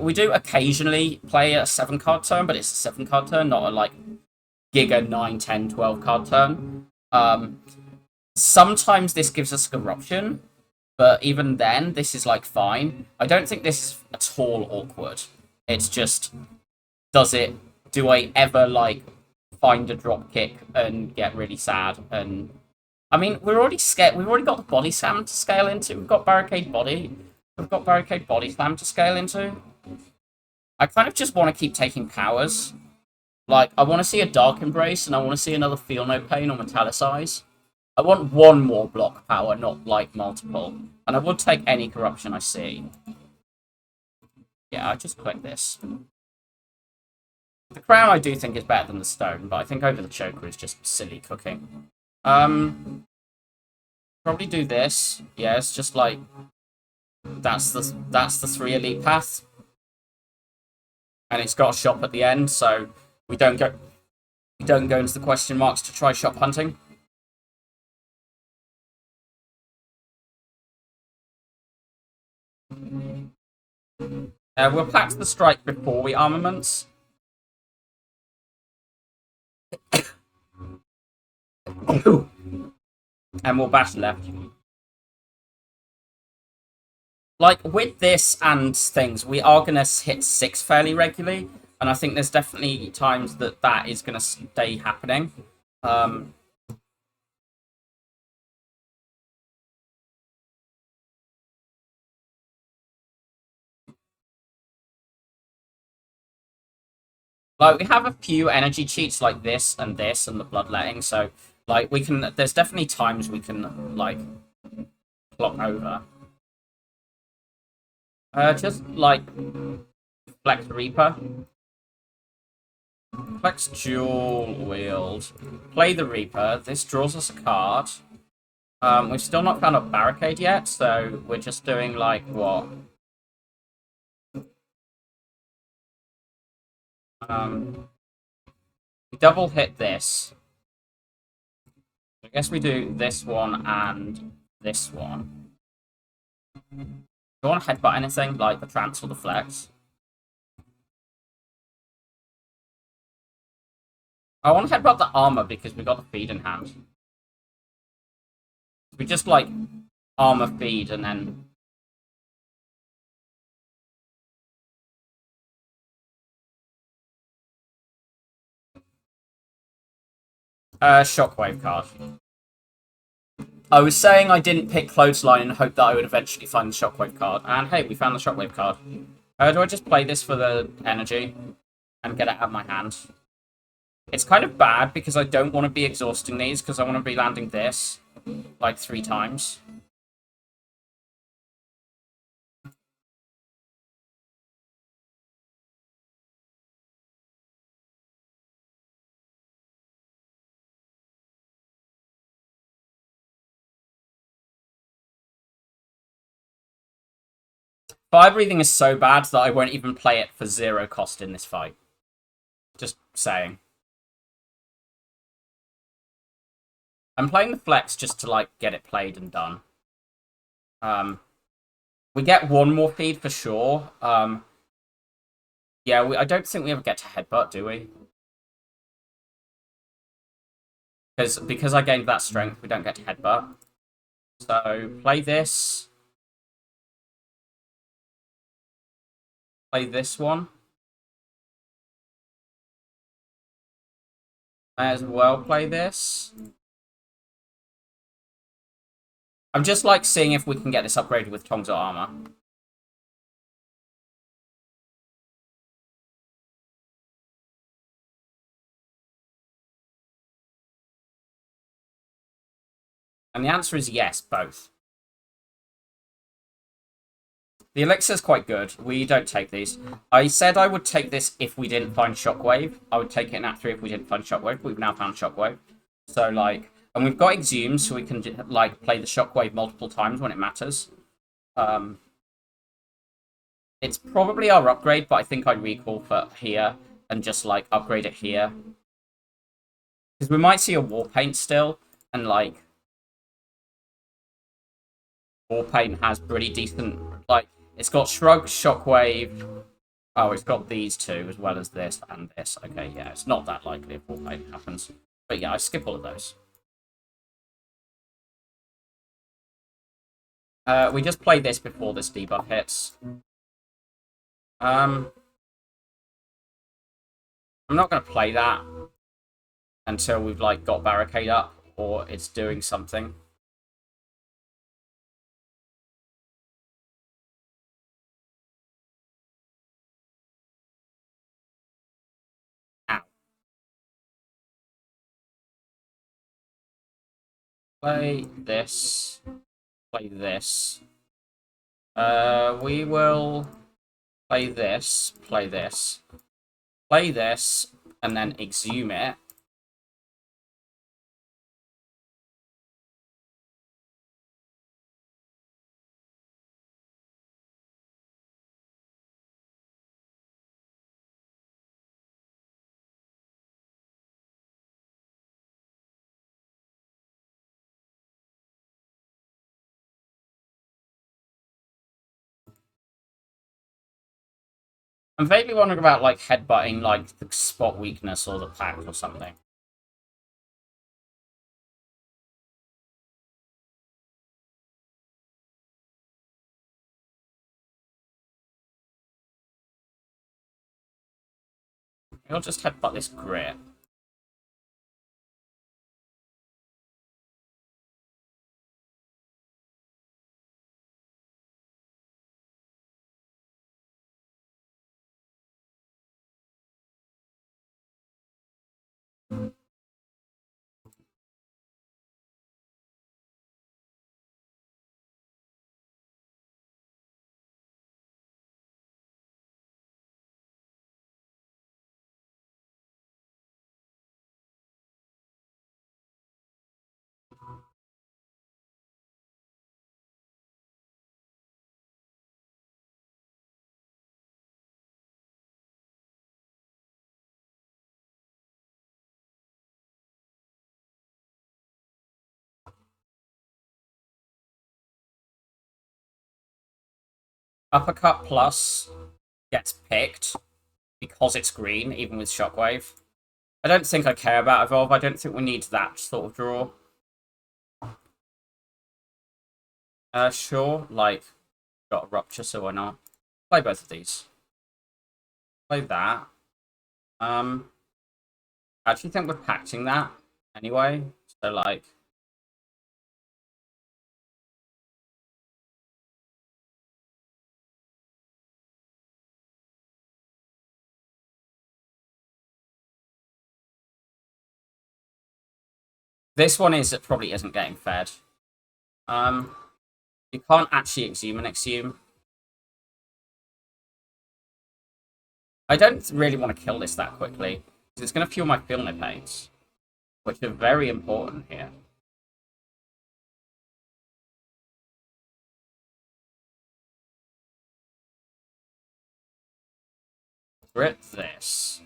A: We do occasionally play a 7-card turn, but it's a 7-card turn, not a like Giga 9, 10, 12-card turn. Sometimes this gives us Corruption, but even then, this is like fine. I don't think this is at all awkward. It's just, do I ever like find a drop kick and get really sad? And I mean, we're already scared. We've already got the body slam to scale into. We've got barricade body. We've got barricade body slam to scale into. I kind of just want to keep taking powers. Like, I want to see a Dark Embrace, and I want to see another Feel No Pain or Metallicize. I want one more block power, not, like, multiple. And I would take any corruption I see. Yeah, I just click this. The crown I do think is better than the stone, but I think over the choker is just silly cooking. Probably do this. Yeah, it's just like that's the 3 elite path. And it's got a shop at the end, so we don't go into the question marks to try shop hunting. We'll pack the strike before we armaments. And we'll bash left. Like, with this and things, we are going to hit 6 fairly regularly. And I think there's definitely times that is going to stay happening. Like, we have a few energy cheats like this and the bloodletting. So, like, there's definitely times we can, like, clock over. Just, like, Flex Reaper. Flex Dual Wield. Play the Reaper. This draws us a card. We've still not found a barricade yet, so we're just doing, like, what? We double hit this. I guess we do this one and this one. Do you want to headbutt anything, like the trance or the flex? I want to headbutt the armor because we got the feed in hand. We just, like, armor feed and then... Shockwave card. I was saying I didn't pick Clothesline and hope that I would eventually find the Shockwave card. And hey, we found the Shockwave card. Do I just play this for the energy and get it out of my hand? It's kind of bad because I don't want to be exhausting these because I want to be landing this like 3 times. Fire breathing is so bad that I won't even play it for 0 cost in this fight. Just saying. I'm playing the flex just to like get it played and done. We get 1 more feed for sure. Yeah, I don't think we ever get to headbutt, do we? Because I gained that strength, we don't get to headbutt. So play this. Play this one. May as well play this. I'm just like seeing if we can get this upgraded with Tongs or armor. And the answer is yes, both. The elixir's quite good. We don't take these. I said I would take this if we didn't find Shockwave. I would take it in Act 3 if we didn't find Shockwave. We've now found Shockwave. So, like... And we've got Exhume, so we can, like, play the Shockwave multiple times when it matters. It's probably our upgrade, but I think I'd recall for here and just, like, upgrade it here. Because we might see a War Paint still, and, like... War Paint has pretty decent... Like, it's got Shrug, Shockwave... Oh, it's got these two, as well as this and this. Okay, yeah, it's not that likely if War Paint happens. But yeah, I skip all of those. We just play this before this debuff hits. I'm not going to play that until we've like got Barricade up or it's doing something. Ow. Play this. Play this. We will play this, play this, play this, and then exhume it. I'm vaguely wondering about like headbutting like the spot weakness or the pact or something. I'll just headbutt this grit. Uppercut plus gets picked because it's green, even with Shockwave. I don't think I care about Evolve. I don't think we need that sort of draw. Sure, like, got a Rupture, so why not? Play both of these. Play that. I actually think we're pacting that. anyway. So, like, this one is it probably isn't getting fed. You can't actually exhume and exhume. I don't really want to kill this that quickly because it's going to fuel my feel pains, which are very important here. Rip this.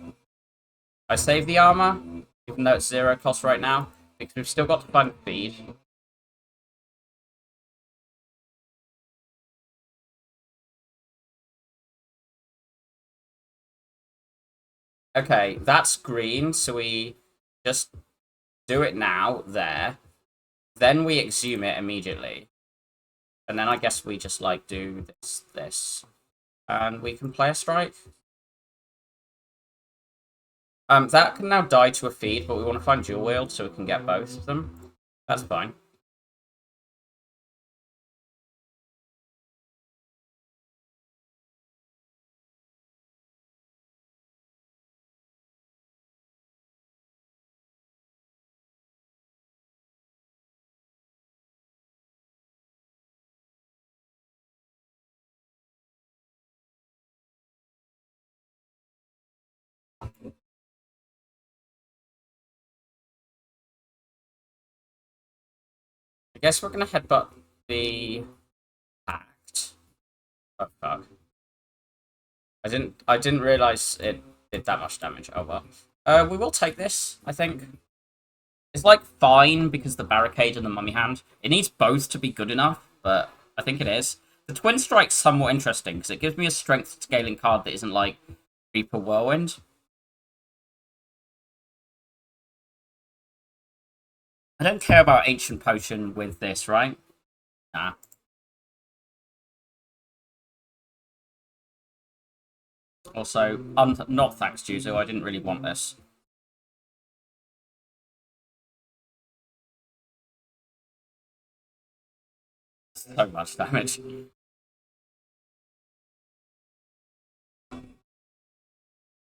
A: I save the armor, even though it's 0 cost right now, because we've still got to find feed. Okay, that's green, so we just do it now, there. Then we exhume it immediately. And then I guess we just, like, do this. And we can play a strike. That can now die to a feed, but we want to find dual wield so we can get both of them. That's fine. I guess we're gonna headbutt the act. Oh fuck. I didn't realise it did that much damage. Oh well. We will take this, I think. It's like fine because the barricade and the mummy hand. It needs both to be good enough, but I think it is. The twin strike's somewhat interesting because it gives me a strength scaling card that isn't like Reaper Whirlwind. I don't care about Ancient Potion with this, right? Nah. Also, not thanks, Juzo. I didn't really want this. So much damage.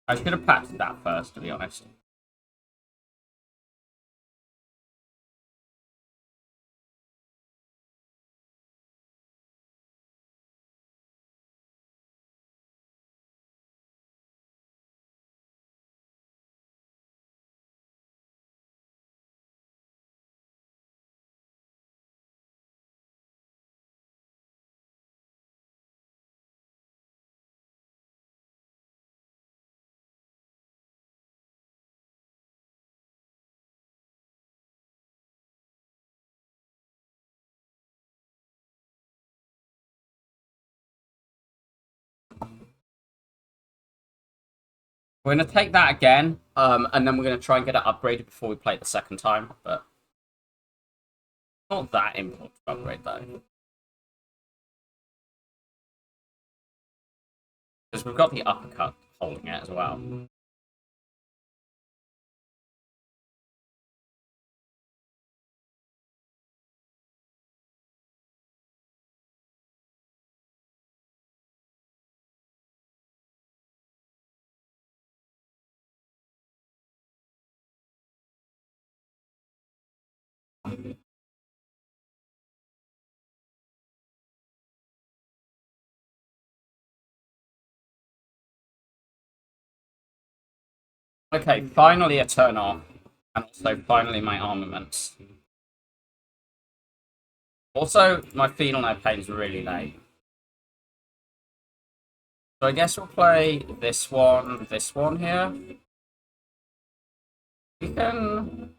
A: I should have patched that first, to be honest. We're going to take that again, and then we're going to try and get it upgraded before we play it the second time, but not that important to upgrade, though. Because we've got the uppercut holding it as well. Okay, finally a turn off, and also finally my armaments. Also, my Phenol No Pain's really late. So I guess we'll play this one here. We can...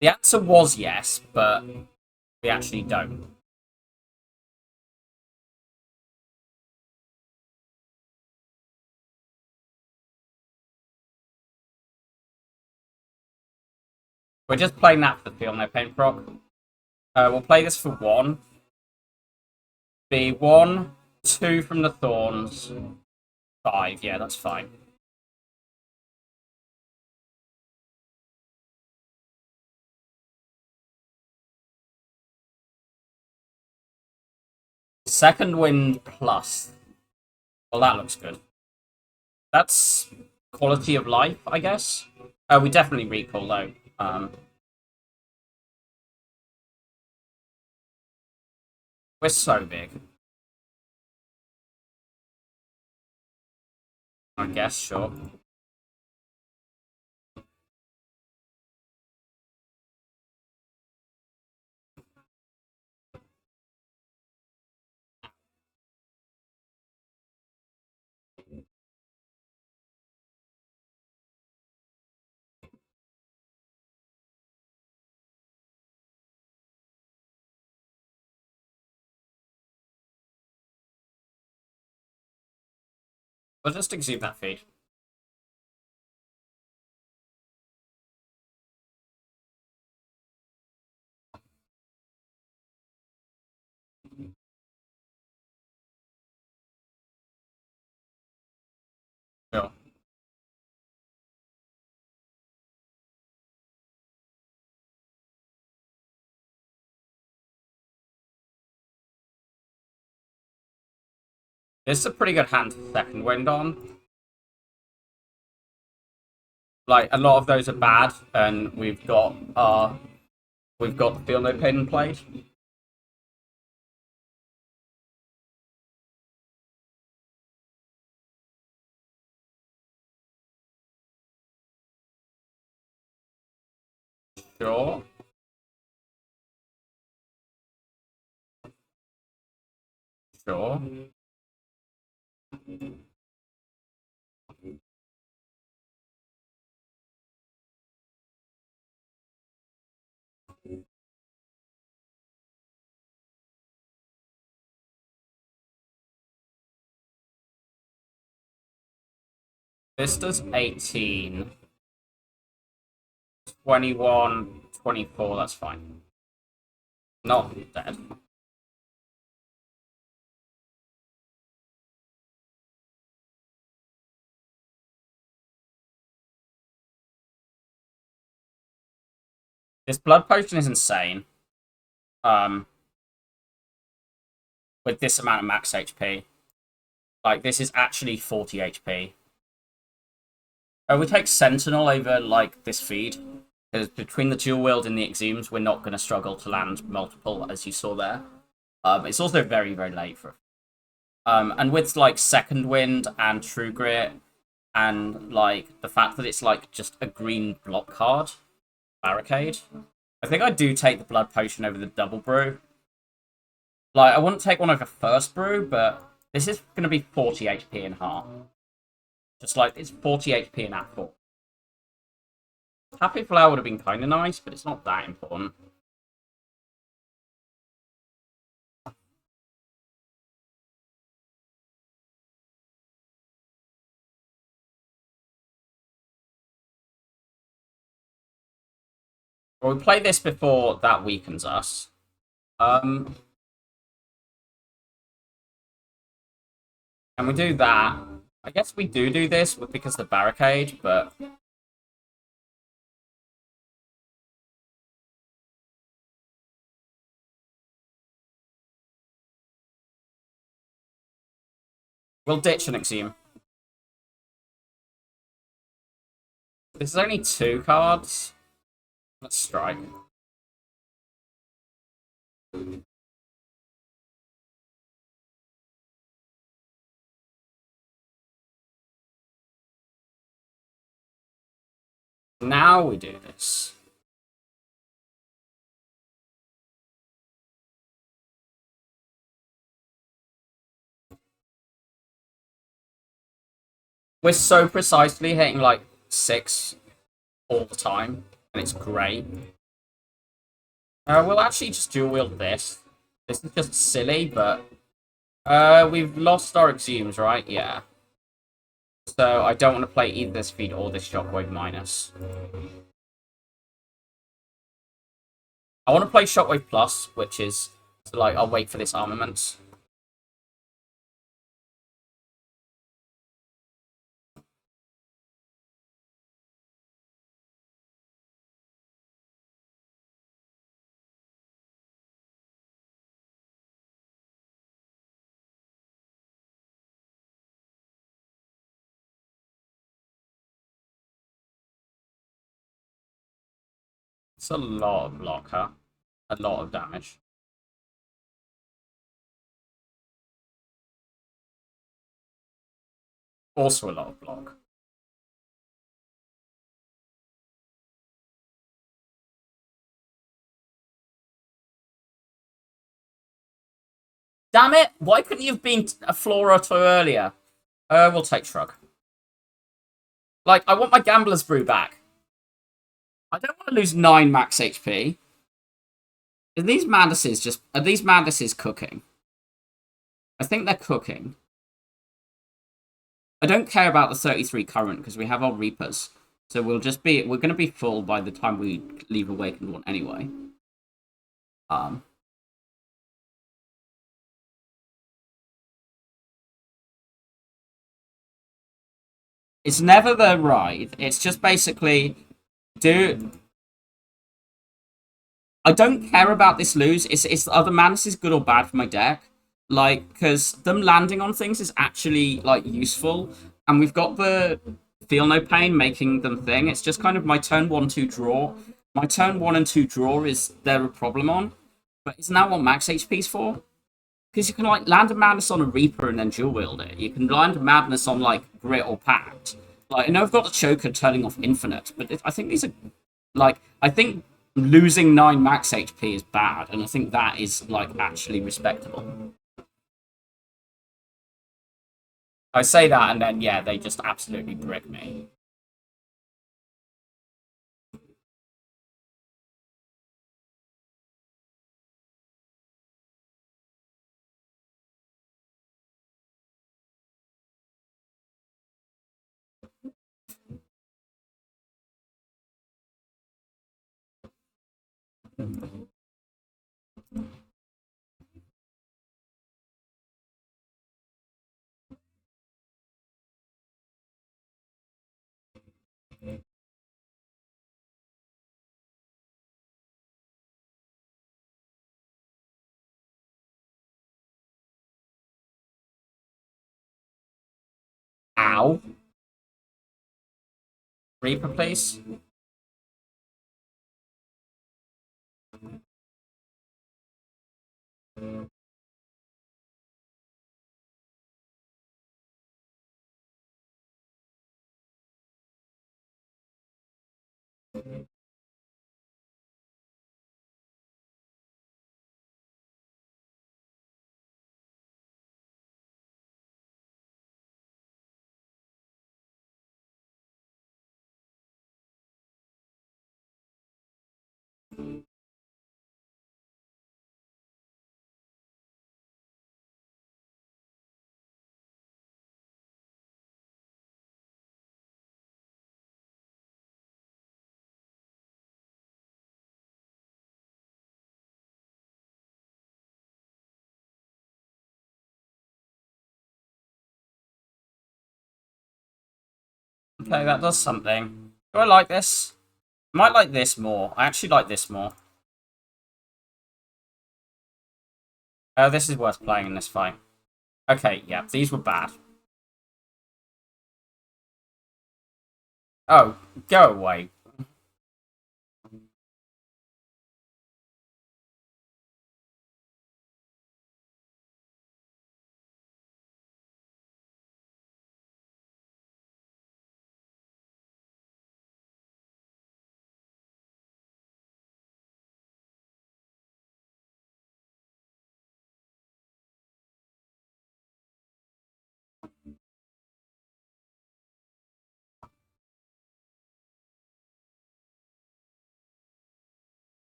A: The answer was yes, but we actually don't. We're just playing that for the Feel No Pain proc. We'll play this for one. be 1, 2 from the thorns, 5. Yeah, that's fine. Second wind plus. Well, that looks good. That's quality of life, I guess. We definitely recall though. We're so big. I guess, sure. We'll just exhume that feed. Sure. This is a pretty good hand to second wind on. Like, a lot of those are bad, and we've got the Feel No Pain played. Sure. Sure. This does 18. 21, 24, that's fine. Not dead. This blood potion is insane. With this amount of max HP. Like, this is actually 40 HP. Oh, we take Sentinel over, like, this feed. Because between the dual wield and the exhumes, we're not going to struggle to land multiple, as you saw there. It's also very, very late for. And with, like, Second Wind and True Grit, and, like, the fact that it's, like, just a green block card, Barricade, I think I do take the Blood Potion over the Double Brew. Like, I wouldn't take one over First Brew, but this is going to be 40 HP in heart. Just like, it's 40 HP in at 4. Happy Flower would have been kind of nice, but it's not that important. Well, we play this before that weakens us. And we do that. I guess we do this because of the barricade, but we'll ditch an exhume. This is only 2 cards. Let's strike. Now we do this. We're so precisely hitting like 6 all the time, and it's great. We'll actually just dual wield this. This is just silly, but we've lost our exhumes, right? Yeah. So I don't want to play either this feed or this Shockwave minus. I want to play Shockwave plus, which is so, like, I'll wait for this armament. It's a lot of block, huh? A lot of damage. Also a lot of block. Damn it! Why couldn't you have been a floor or two earlier? We'll take Shrug. Like, I want my Gambler's Brew back. I don't want to lose 9 max HP. Are these Mantises cooking? I think they're cooking. I don't care about the 33 current because we have our Reapers. So we're going to be full by the time we leave Awakened One anyway. It's never the ride. It's just basically I don't care about this lose. It's are the Manus good or bad for my deck? Like, because them landing on things is actually like useful, and we've got the feel no pain making them thing. It's just kind of my turn 1-2 draw. My turn 1 and 2 draw is there a problem on, but isn't that what max HP's for? Because you can like land a madness on a Reaper and then dual wield it. You can land a madness on like Grit or Pact. Like, I know I've got the Choker turning off Infinite, but I think these are like I think losing 9 max HP is bad, and I think that is like actually respectable. I say that, and then yeah, they just absolutely brick me. Ow. Reaper, please. Okay, that does something. Do I like this? I might like this more. I actually like this more. Oh, this is worth playing in this fight. Okay, yeah, these were bad. Oh, go away.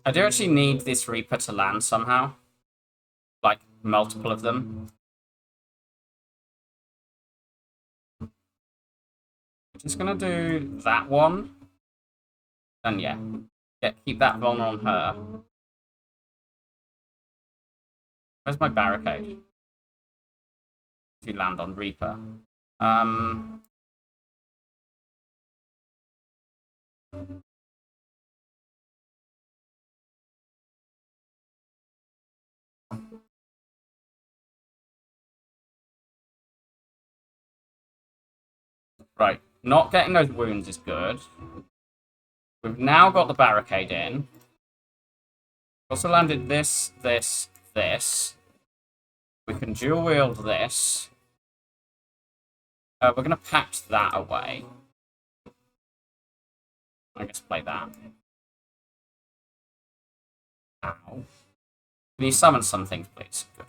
A: I do actually need this Reaper to land somehow. Like, multiple of them. Just gonna do that one. And yeah. Keep that vulner on her. Where's my barricade? To land on Reaper. Um... Right. Not getting those wounds is good. We've now got the barricade in. Also landed this, this, this. We can dual wield this. We're going to pact that away. I guess play that. Ow. Can you summon some things, please? Good.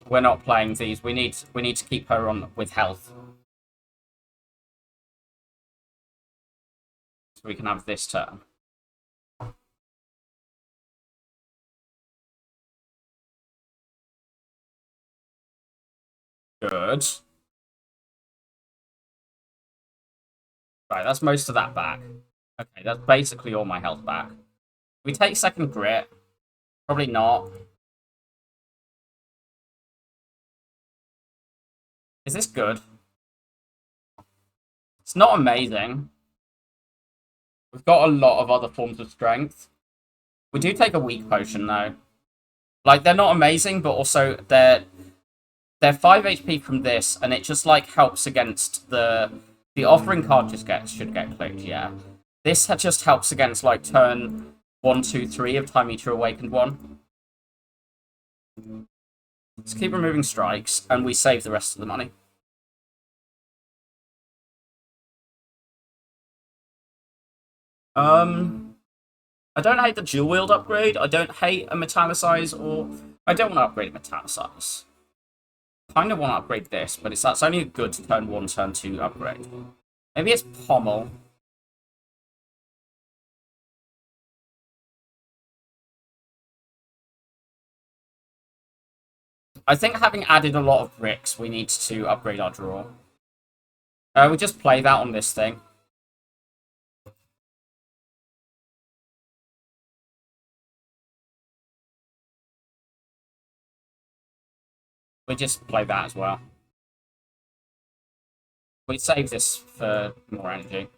A: We're not playing these. We need to keep her on with health. So we can have this turn. Good. Right, that's most of that back. Okay, that's basically all my health back. We take second grit. Probably not. Is this good? It's not amazing. We've got a lot of other forms of strength. We do take a weak potion, though. Like, they're not amazing, but also they're 5 HP from this, and it just, like, helps against the... The offering card just should get clicked, yeah. This just helps against, like, turn 1, 2, 3 of Time Eater Awakened 1. Let's keep removing strikes, and we save the rest of the money. I don't hate the dual wield upgrade. I don't hate a metallicize, or I don't want to upgrade a metallicize. Kind of want to upgrade this, but that's only a good turn 1, turn 2 upgrade. Maybe it's pommel. I think having added a lot of bricks, we need to upgrade our draw. We just play that on this thing. We just play that as well. We save this for more energy.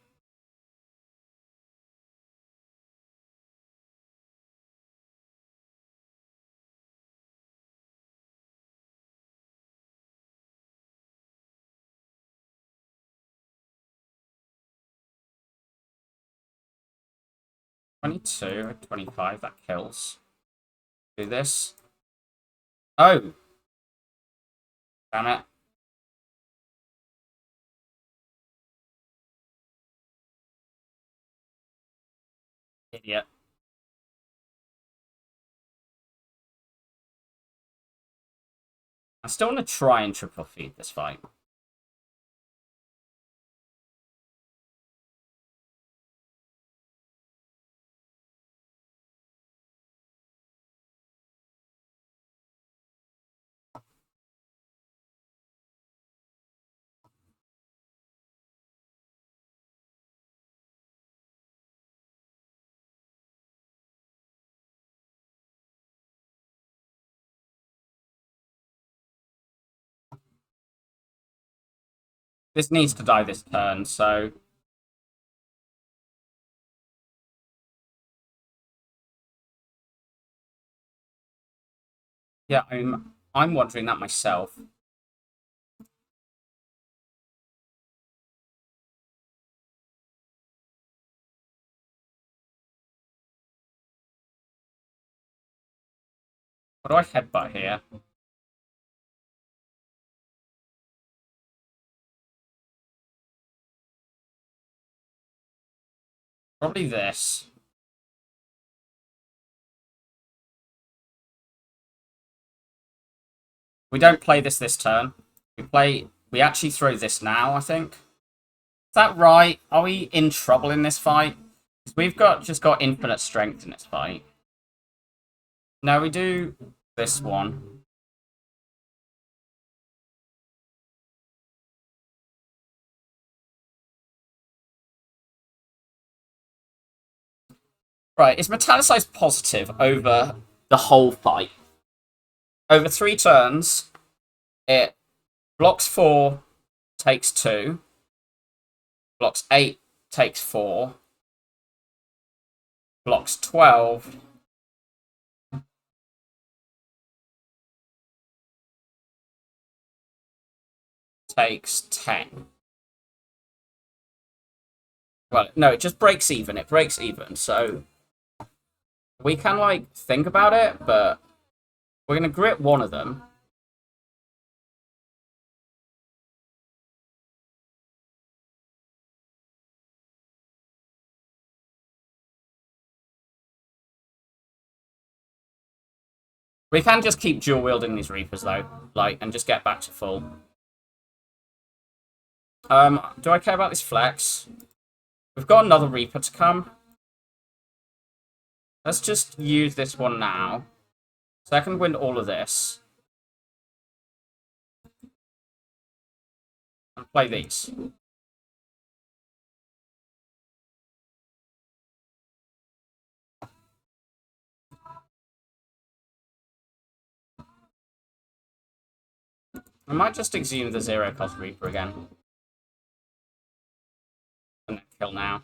A: $22, $25, that kills. Do this. Oh! Damn it. Idiot. I still want to try and triple feed this fight. This needs to die this turn, so... Yeah, I'm wondering that myself. What do I headbutt here? Probably this. We don't play this turn. We actually throw this now, I think. Is that right? Are we in trouble in this fight? Because we've just got infinite strength in this fight. No, we do this one. Right, is Metallicized positive over the whole fight? Over 3 turns, it blocks 4, takes 2. Blocks 8, takes 4. Blocks 12. takes 10. Well, no, it just breaks even. It breaks even. So we can, like, think about it, but we're going to grit one of them. We can just keep dual wielding these Reapers, though, like, and just get back to full. Do I care about this flex? We've got another Reaper to come. Let's just use this one now. So I can win all of this. And play these. I might just exhume the 0-cost Reaper again. And then kill now.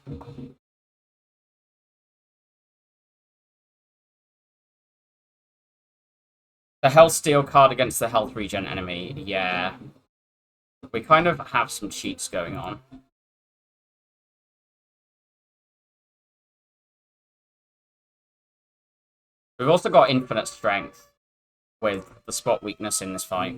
A: The health steal card against the health regen enemy. Yeah. We kind of have some cheats going on. We've also got infinite strength with the spot weakness in this fight.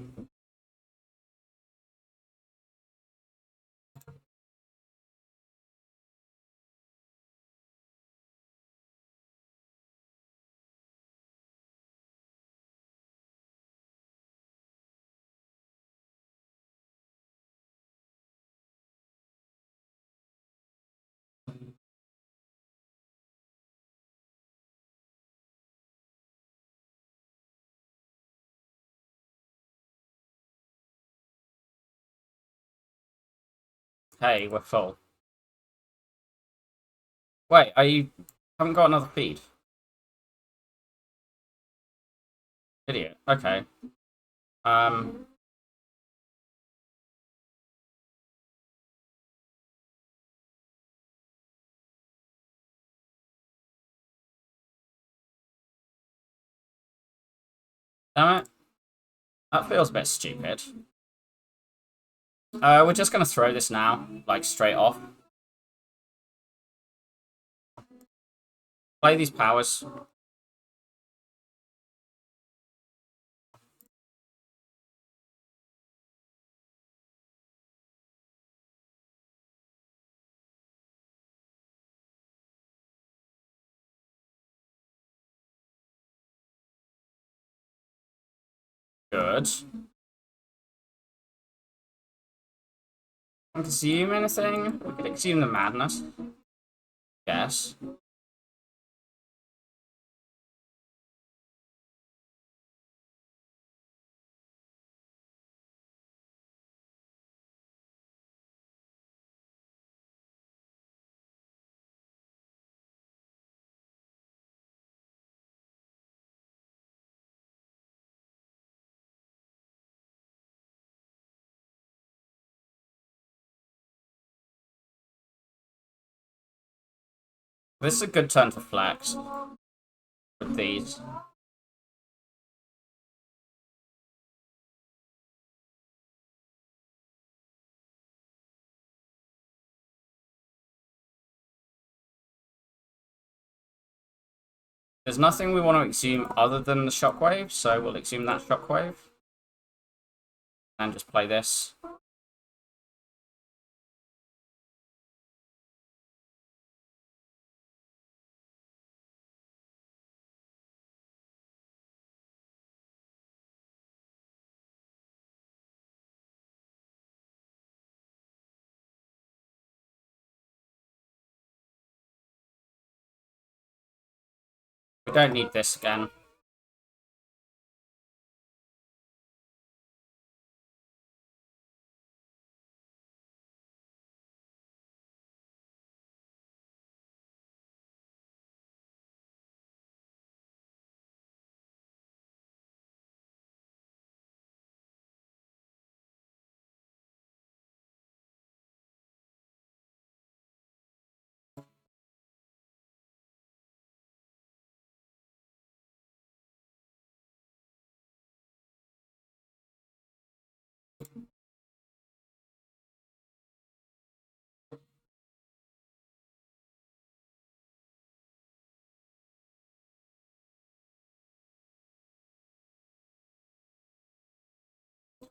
A: Hey, we're full. Wait, you haven't got another feed? Idiot. Okay. Um... Damn it. That feels a bit stupid. We're just gonna throw this now, like, straight off. Play these powers. Good. Consume anything? We could consume the madness. Yes. This is a good turn to flex with these. There's nothing we want to exhume other than the shockwave, so we'll exhume that shockwave. And just play this. We don't need this again.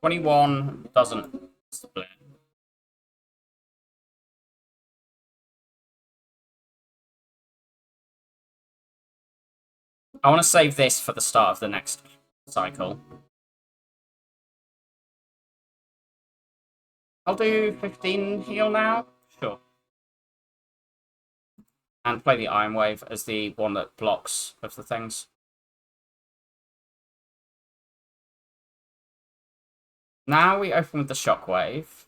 A: 21 doesn't split. I want to save this for the start of the next cycle. I'll do 15 heal now. Sure. And play the Iron Wave as the one that blocks of the things. Now we open with the Shockwave.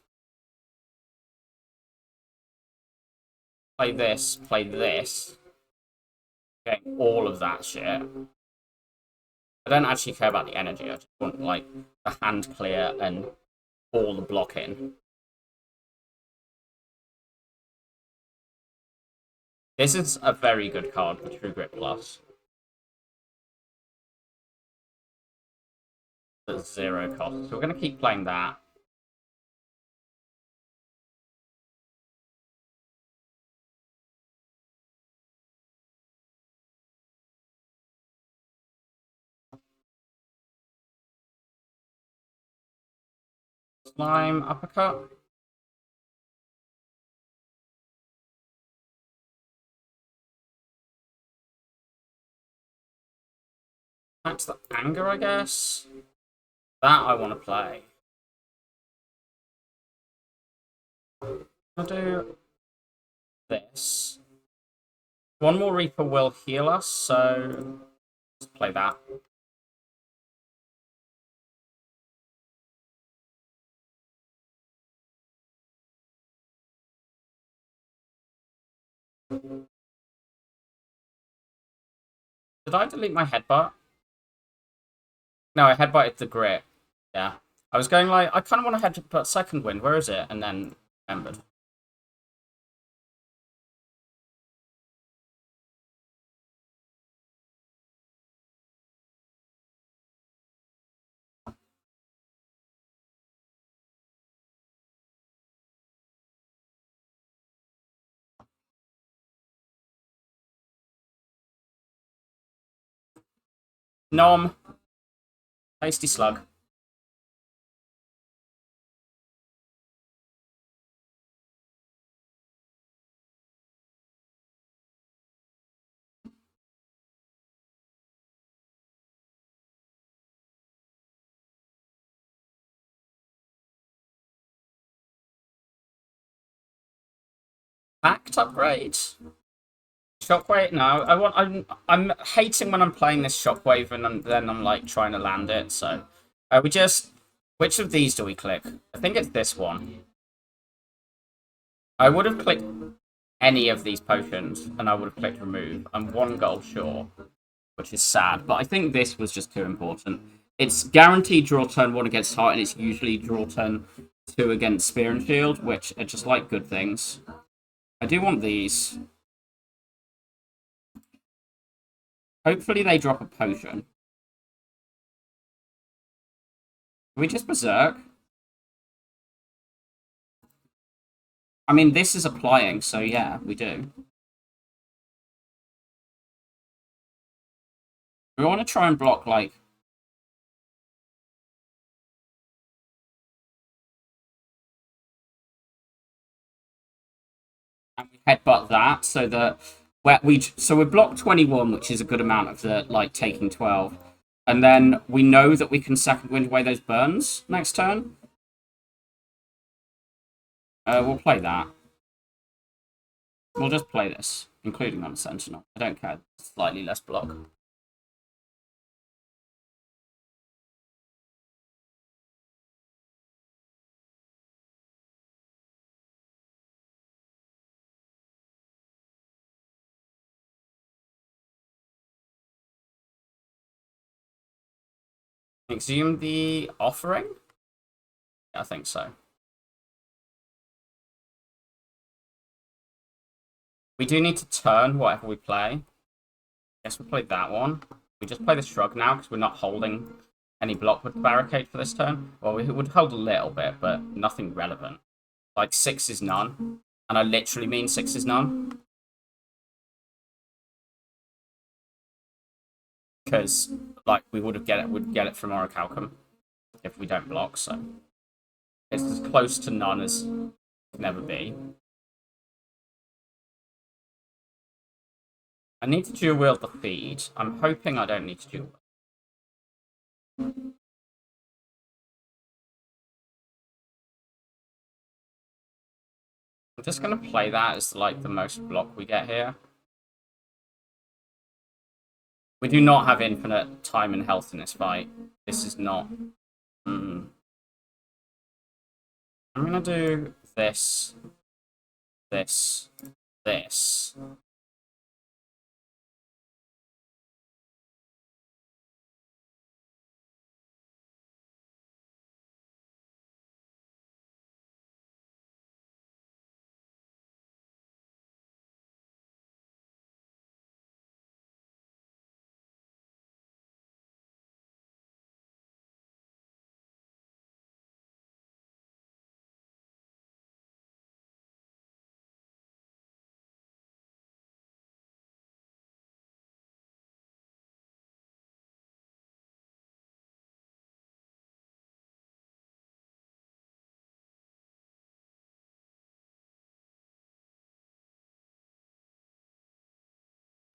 A: Play this, play this. Getting all of that shit. I don't actually care about the energy, I just want, like, the hand clear and all the blocking. This is a very good card for True Grit Plus. At 0 cost. So we're going to keep playing that. Slime uppercut. That's the anger, I guess. That I want to play. I'll do this. One more Reaper will heal us, so let's play that. Did I delete my headbutt? No, I headbutted the grit. Yeah. I was going like, I kind of want to headbutt Second Wind. Where is it? And then remembered. Nom. Tasty slug. Fact upgrade. Shockwave? No, I'm hating when I'm playing this Shockwave and then I'm like trying to land it. So we just, which of these do we click? I think it's this one. I would have clicked any of these potions and I would have clicked remove. I'm 1 goal short, which is sad. But I think this was just too important. It's guaranteed draw turn 1 against Heart, and it's usually draw turn 2 against Spear and Shield, which are just like good things. I do want these. Hopefully they drop a potion. We just berserk. I mean, this is applying, so yeah, we do. We want to try and block, like... And we headbutt that, so that... So we block 21, which is a good amount of the, like, taking 12. And then we know that we can second wind away those burns next turn. We'll play that. We'll just play this, including on Sentinel. I don't care. Slightly less block. Exhume the offering? Yeah, I think so. We do need to turn whatever we play. Guess we'll play that one. We just play the Shrug now because we're not holding any block with the barricade for this turn. Well, we would hold a little bit, but nothing relevant. Like 6 is none. And I literally mean 6 is none. Because, like, we would get it from Orichalcum if we don't block, so it's as close to none as it can ever be. I need to dual wield the feed. I'm hoping I don't need to dual wield. I'm just going to play that as like the most block we get here. We do not have infinite time and health in this fight. This is not... I'm going to do this, this, this.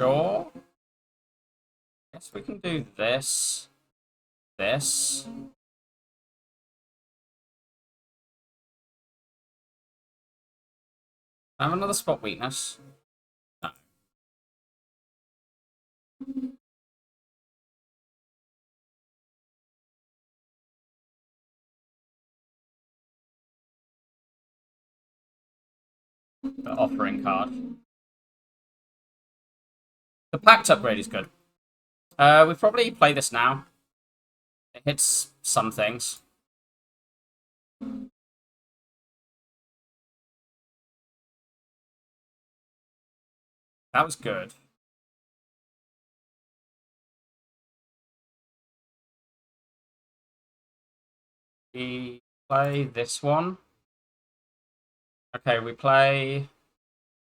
A: Sure. Guess we can do this, this. I have another spot weakness. No. The offering card. The pact upgrade is good. We probably play this now. It hits some things. That was good. We play this one. Okay, we play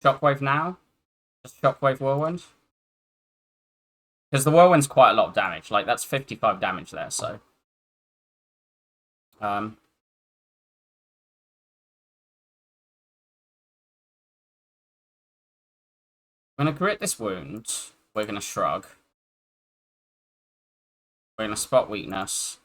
A: Shockwave now. Just Shockwave Whirlwind. Because the Whirlwind's quite a lot of damage. Like, that's 55 damage there, so... I'm going to grit this wound. We're going to shrug. We're going to spot weakness.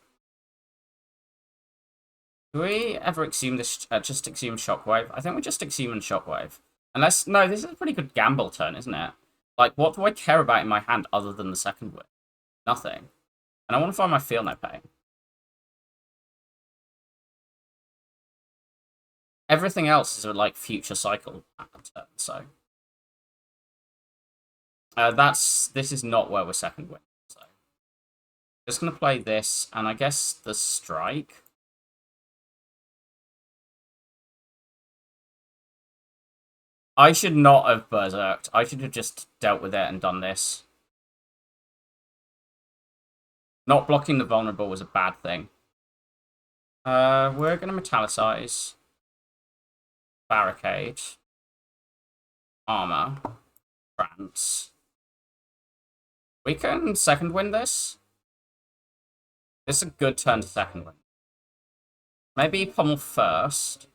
A: Do we ever exhume this? Just exhume Shockwave? I think we just exhume and Shockwave. Unless... No, this is a pretty good gamble turn, isn't it? Like, what do I care about in my hand other than the second win? Nothing. And I want to find my Feel No Pain. Everything else is a, like, future cycle turn, so... This is not where we're second win, so... Just gonna play this, and I guess the strike... I should not have berserked. I should have just dealt with it and done this. Not blocking the vulnerable was a bad thing. We're going to metallicize. Barricade. Armor. Trance. We can second win this. This is a good turn to second win. Maybe pummel first.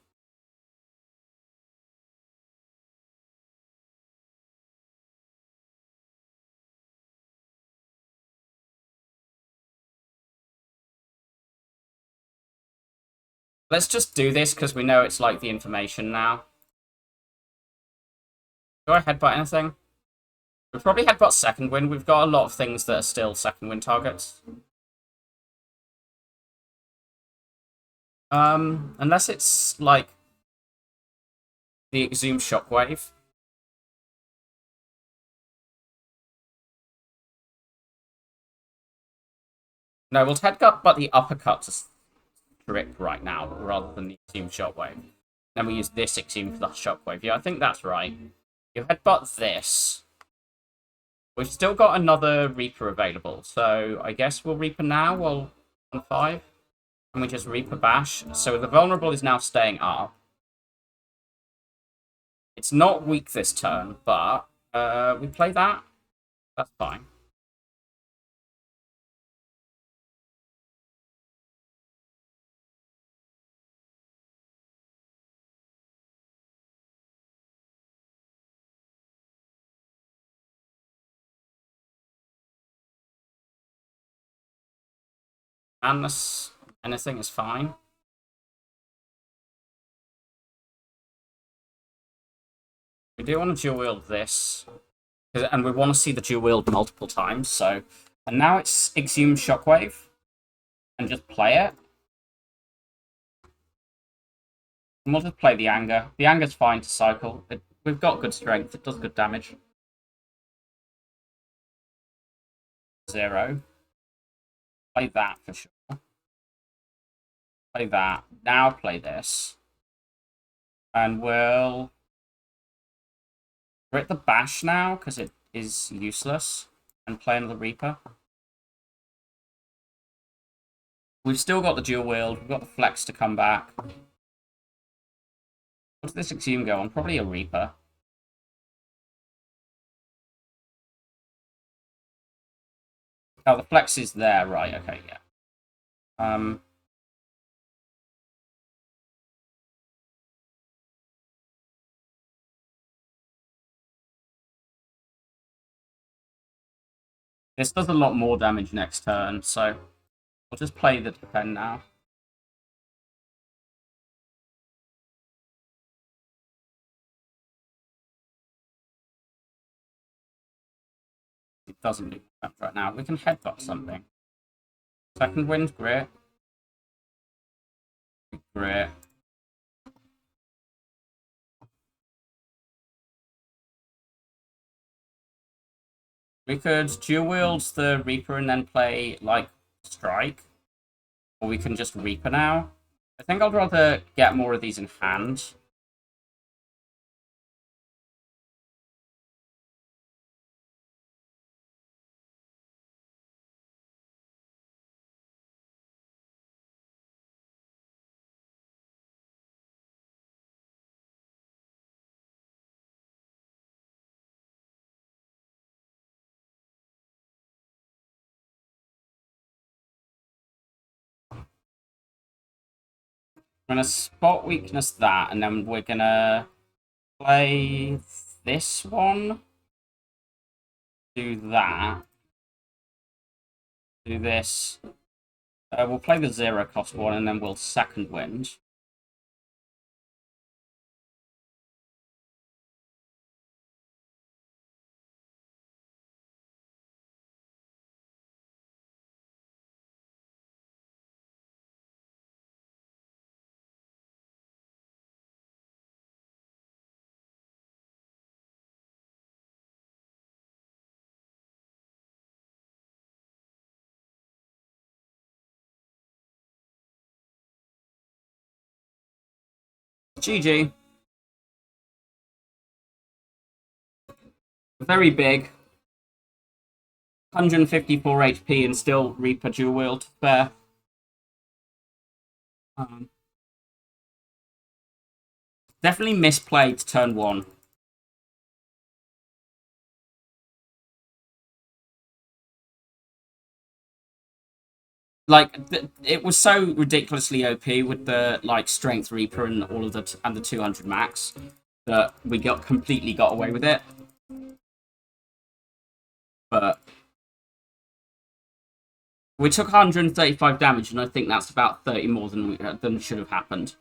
A: Let's just do this because we know it's like the information now. Do I headbutt anything? We've probably headbutt second win. We've got a lot of things that are still second win targets. Unless it's like the exhumed Shockwave. No, we'll headbutt, but the uppercut to strip right now, rather than the exhumed Shockwave. Then we use this exhumed for the Shockwave. Yeah, I think that's right. You headbutt this. We've still got another Reaper available, so I guess we'll Reaper now while on 5. And we just Reaper Bash. So the vulnerable is now staying up. It's not weak this turn, but we play that. That's fine. Unless anything is fine. We do want to dual wield this. And we want to see the dual wield multiple times, so... And now it's Exhume Shockwave. And just play it. And we'll just play the Anger. The Anger's fine to cycle. We've got good strength. It does good damage. 0. Play that for sure. Play that. Now play this. And we'll... We're at the Bash now, because it is useless. And play another Reaper. We've still got the dual wield. We've got the flex to come back. What does this Exhume go on? Probably a Reaper. Oh, the flex is there. Right, okay, yeah. This does a lot more damage next turn, so we'll just play the defend now. It doesn't do that right now. We can headbutt something. Second wind, great. Great. We could dual wield the Reaper and then play, like, Strike. Or we can just Reaper now. I think I'd rather get more of these in hand. We're going to spot weakness that, and then we're going to play this one. Do that. Do this. We'll play the 0 cost one, and then we'll second wind. GG. Very big. 154 HP and still Reaper dual wield. Fair. Definitely misplayed turn 1. Like, it was so ridiculously OP with the, like, Strength Reaper and all of the, and the 200 max that we completely got away with it. But we took 135 damage, and I think that's about 30 more than should have happened.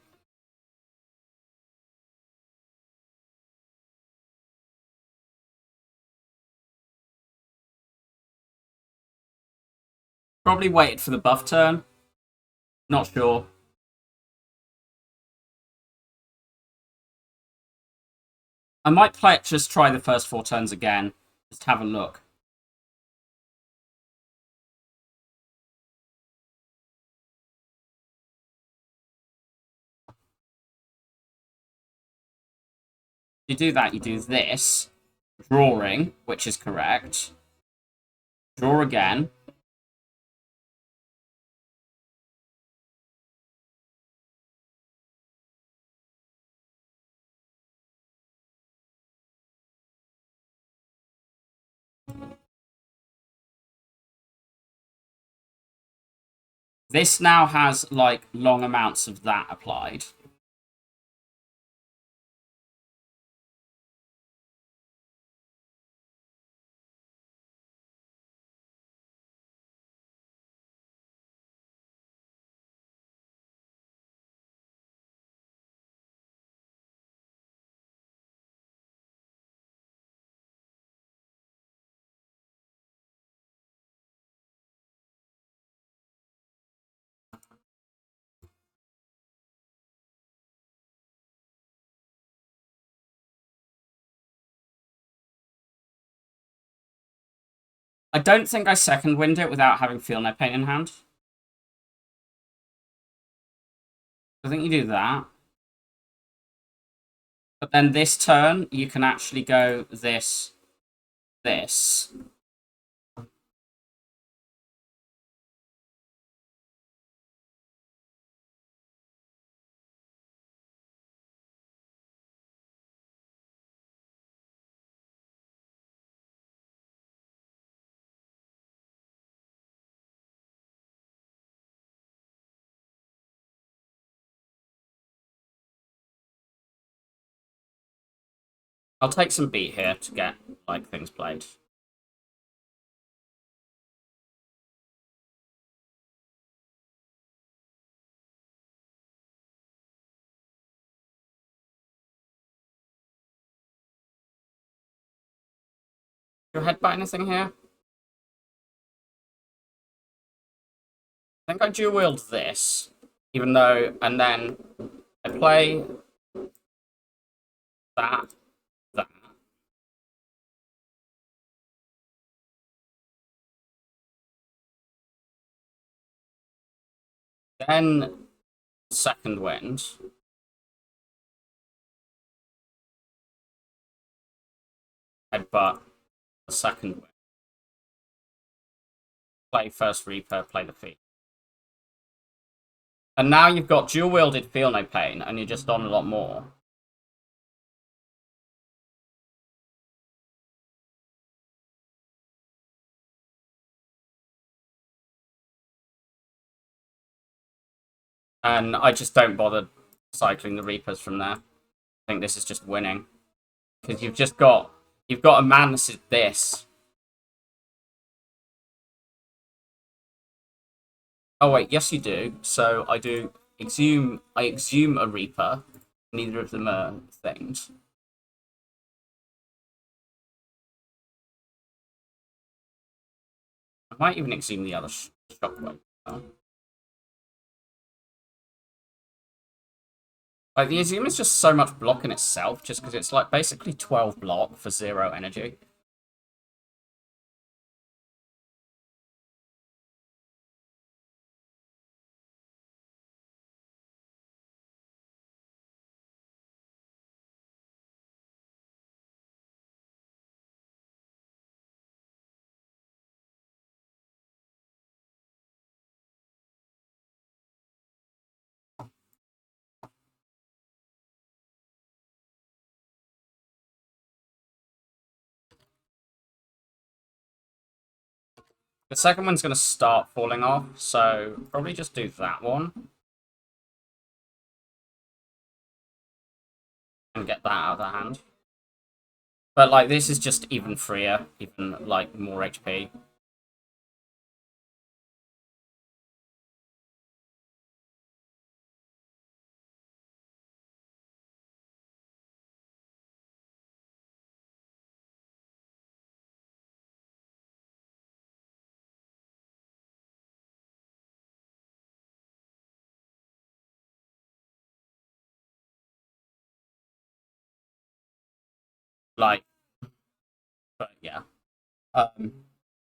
A: Probably waited for the buff turn. Not sure. I might just try the first 4 turns again. Just have a look. You do that, you do this. Drawing, which is correct. Draw again. This now has, like, long amounts of that applied. I don't think I second wind it without having Feel No Pain in hand. I think you do that. But then this turn, you can actually go this. I'll take some beat here to get like things played. Your headbutt anything here? I think I dual wield this, even though, and then I play that. Then second wind. Headbutt the second wind. Play first Reaper, play the feet. And now you've got dual wielded Feel No Pain, and you're just on a lot more. And I just don't bother cycling the Reapers from there. I think this is just winning. Because you've got a man that is this. Oh wait, yes you do. So I exhume a Reaper. Neither of them are things. I might even exhume the other shockwave. Like, the Exhume is just so much block in itself, just because it's, like, basically 12 block for 0 energy. The second one's going to start falling off, so probably just do that one. And get that out of the hand. But, like, this is just even freer, even, like, more HP. Like, but yeah. I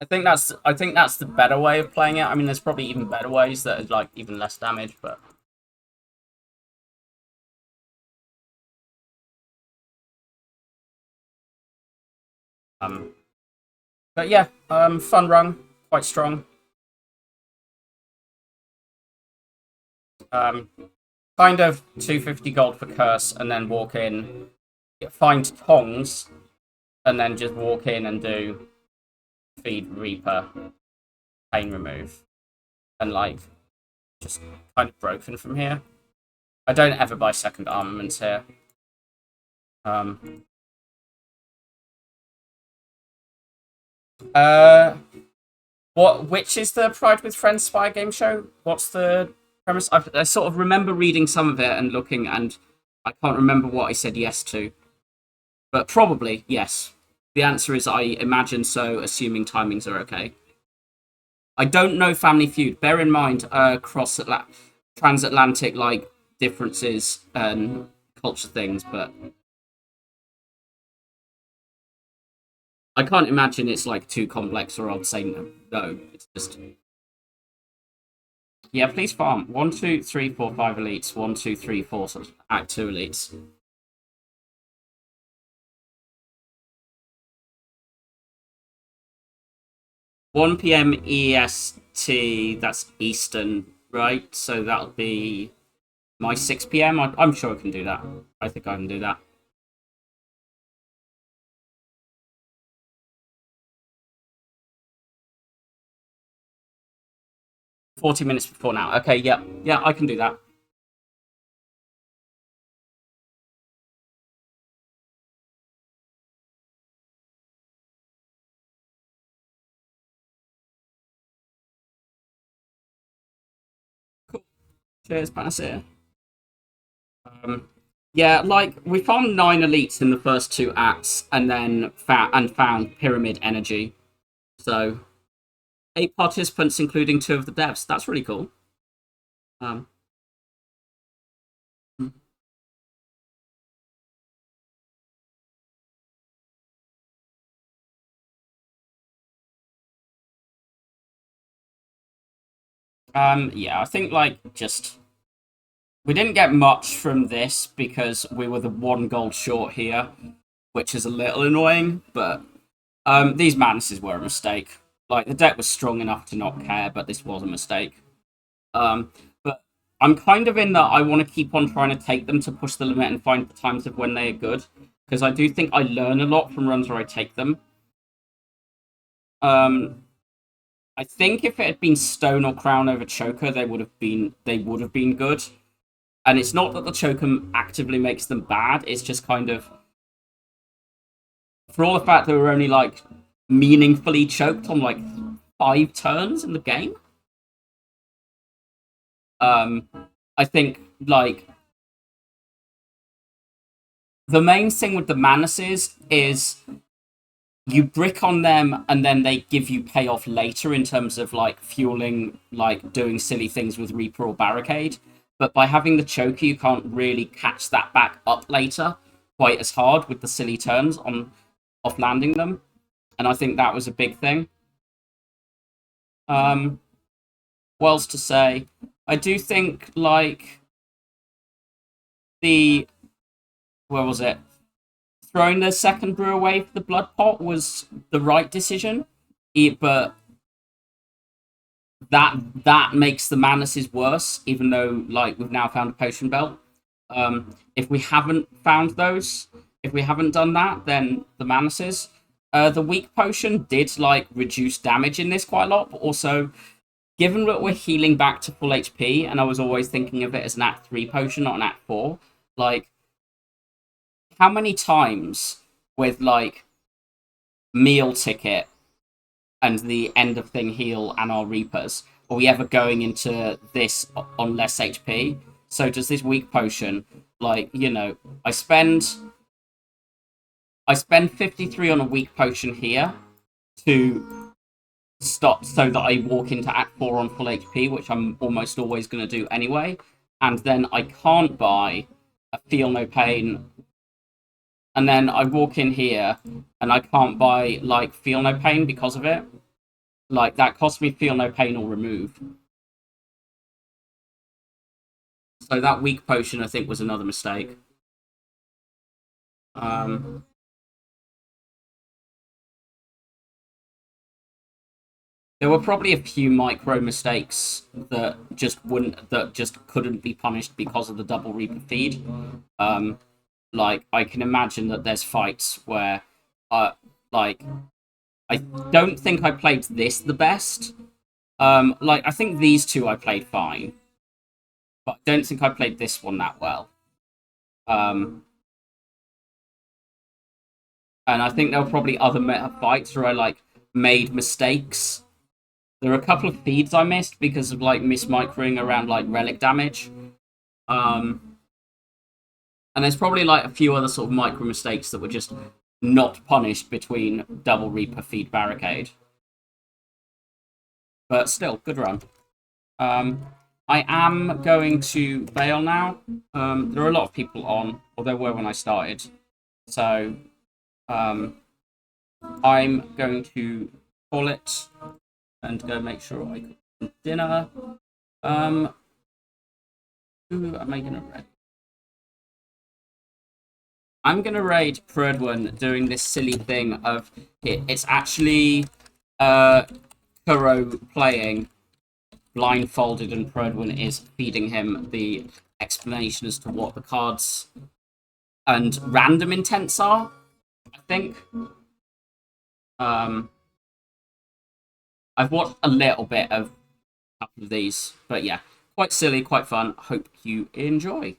A: think that's the better way of playing it. I mean, there's probably even better ways that are, like, even less damage, but... But yeah, fun run, quite strong. Kind of 250 gold for curse, and then walk in, find tongs, and then just walk in and do feed Reaper, pain remove, and like just kind of broken from here. I don't ever buy second armaments here. Which is the Pride with Friends spy game show? What's the premise? I sort of remember reading some of it and looking, and I can't remember what I said yes to. But probably, yes. The answer is I imagine so, assuming timings are okay. I don't know Family Feud. Bear in mind, transatlantic, like, differences and culture things, but... I can't imagine it's like too complex, or I'd say no. No, it's just yeah. Please farm 1, 2, 3, 4, 5 elites. 1, 2, 3, 4 Act 2 elites. 1 p.m. EST. That's Eastern, right? So that'll be my 6 p.m. I'm sure I can do that. I think I can do that. 40 minutes before now. Okay, yeah, yeah, I can do that. Cool. Cheers, Panacea. Um, yeah, like we found 9 elites in the first 2 acts, and then found pyramid energy. So 8 participants, including 2 of the devs. That's really cool. Um, yeah, I think like just we didn't get much from this because we were the 1 gold short here, which is a little annoying. But these madnesses were a mistake. Like the deck was strong enough to not care, but this was a mistake. But I'm kind of in that I want to keep on trying to take them to push the limit and find the times of when they are good, because I do think I learn a lot from runs where I take them. Um, I think if it had been Stone or Crown over Choker, they would have been good. And it's not that the Choker actively makes them bad; it's just kind of for all the fact that we're only like meaningfully choked on like 5 turns in the game. Um, I think like the main thing with the Manuses is you brick on them and then they give you payoff later in terms of like fueling, like doing silly things with Reaper or Barricade. But by having the choker, you can't really catch that back up later quite as hard with the silly turns on off landing them. And I think that was a big thing. Um, what else to say? I do think like the where was it? Throwing the second brew away for the blood pot was the right decision. But that makes the manuses worse, even though like we've now found a potion belt. If we haven't found those, if we haven't done that, then the manuses. The weak potion did like reduce damage in this quite a lot, but also given that we're healing back to full HP, and I was always thinking of it as an Act 3 potion, not an Act 4. Like, how many times with like meal ticket and the end of thing heal and our reapers are we ever going into this on less HP? So does this weak potion, like, I spend 53 on a weak potion here to stop so that I walk into Act 4 on full HP, which I'm almost always going to do anyway. And then I can't buy a Feel No Pain. And then I walk in here and I can't buy, like, Feel No Pain because of it. Like, that cost me Feel No Pain or Remove. So that weak potion, I think, was another mistake. Um, there were probably a few micro mistakes that just couldn't be punished because of the double Reaper feed. Like I can imagine that there's fights where, like I don't think I played this the best. Like I think these two I played fine, but I don't think I played this one that well. Um, and I think there were probably other meta fights where I like made mistakes. There are a couple of feeds I missed because of like mismicroing around like relic damage. Um, and there's probably like a few other sort of micro mistakes that were just not punished between double Reaper feed barricade. But still, good run. Um, I am going to bail now. There are a lot of people on, or there were when I started. So, um, I'm going to call it and go make sure I cook some dinner. Who am I gonna raid? I'm gonna raid Prudwin doing this silly thing of it's actually Kuro playing blindfolded and Prudwin is feeding him the explanation as to what the cards and random intents are, I think. I've watched a little bit of a couple of these, but yeah, quite silly, quite fun. Hope you enjoy.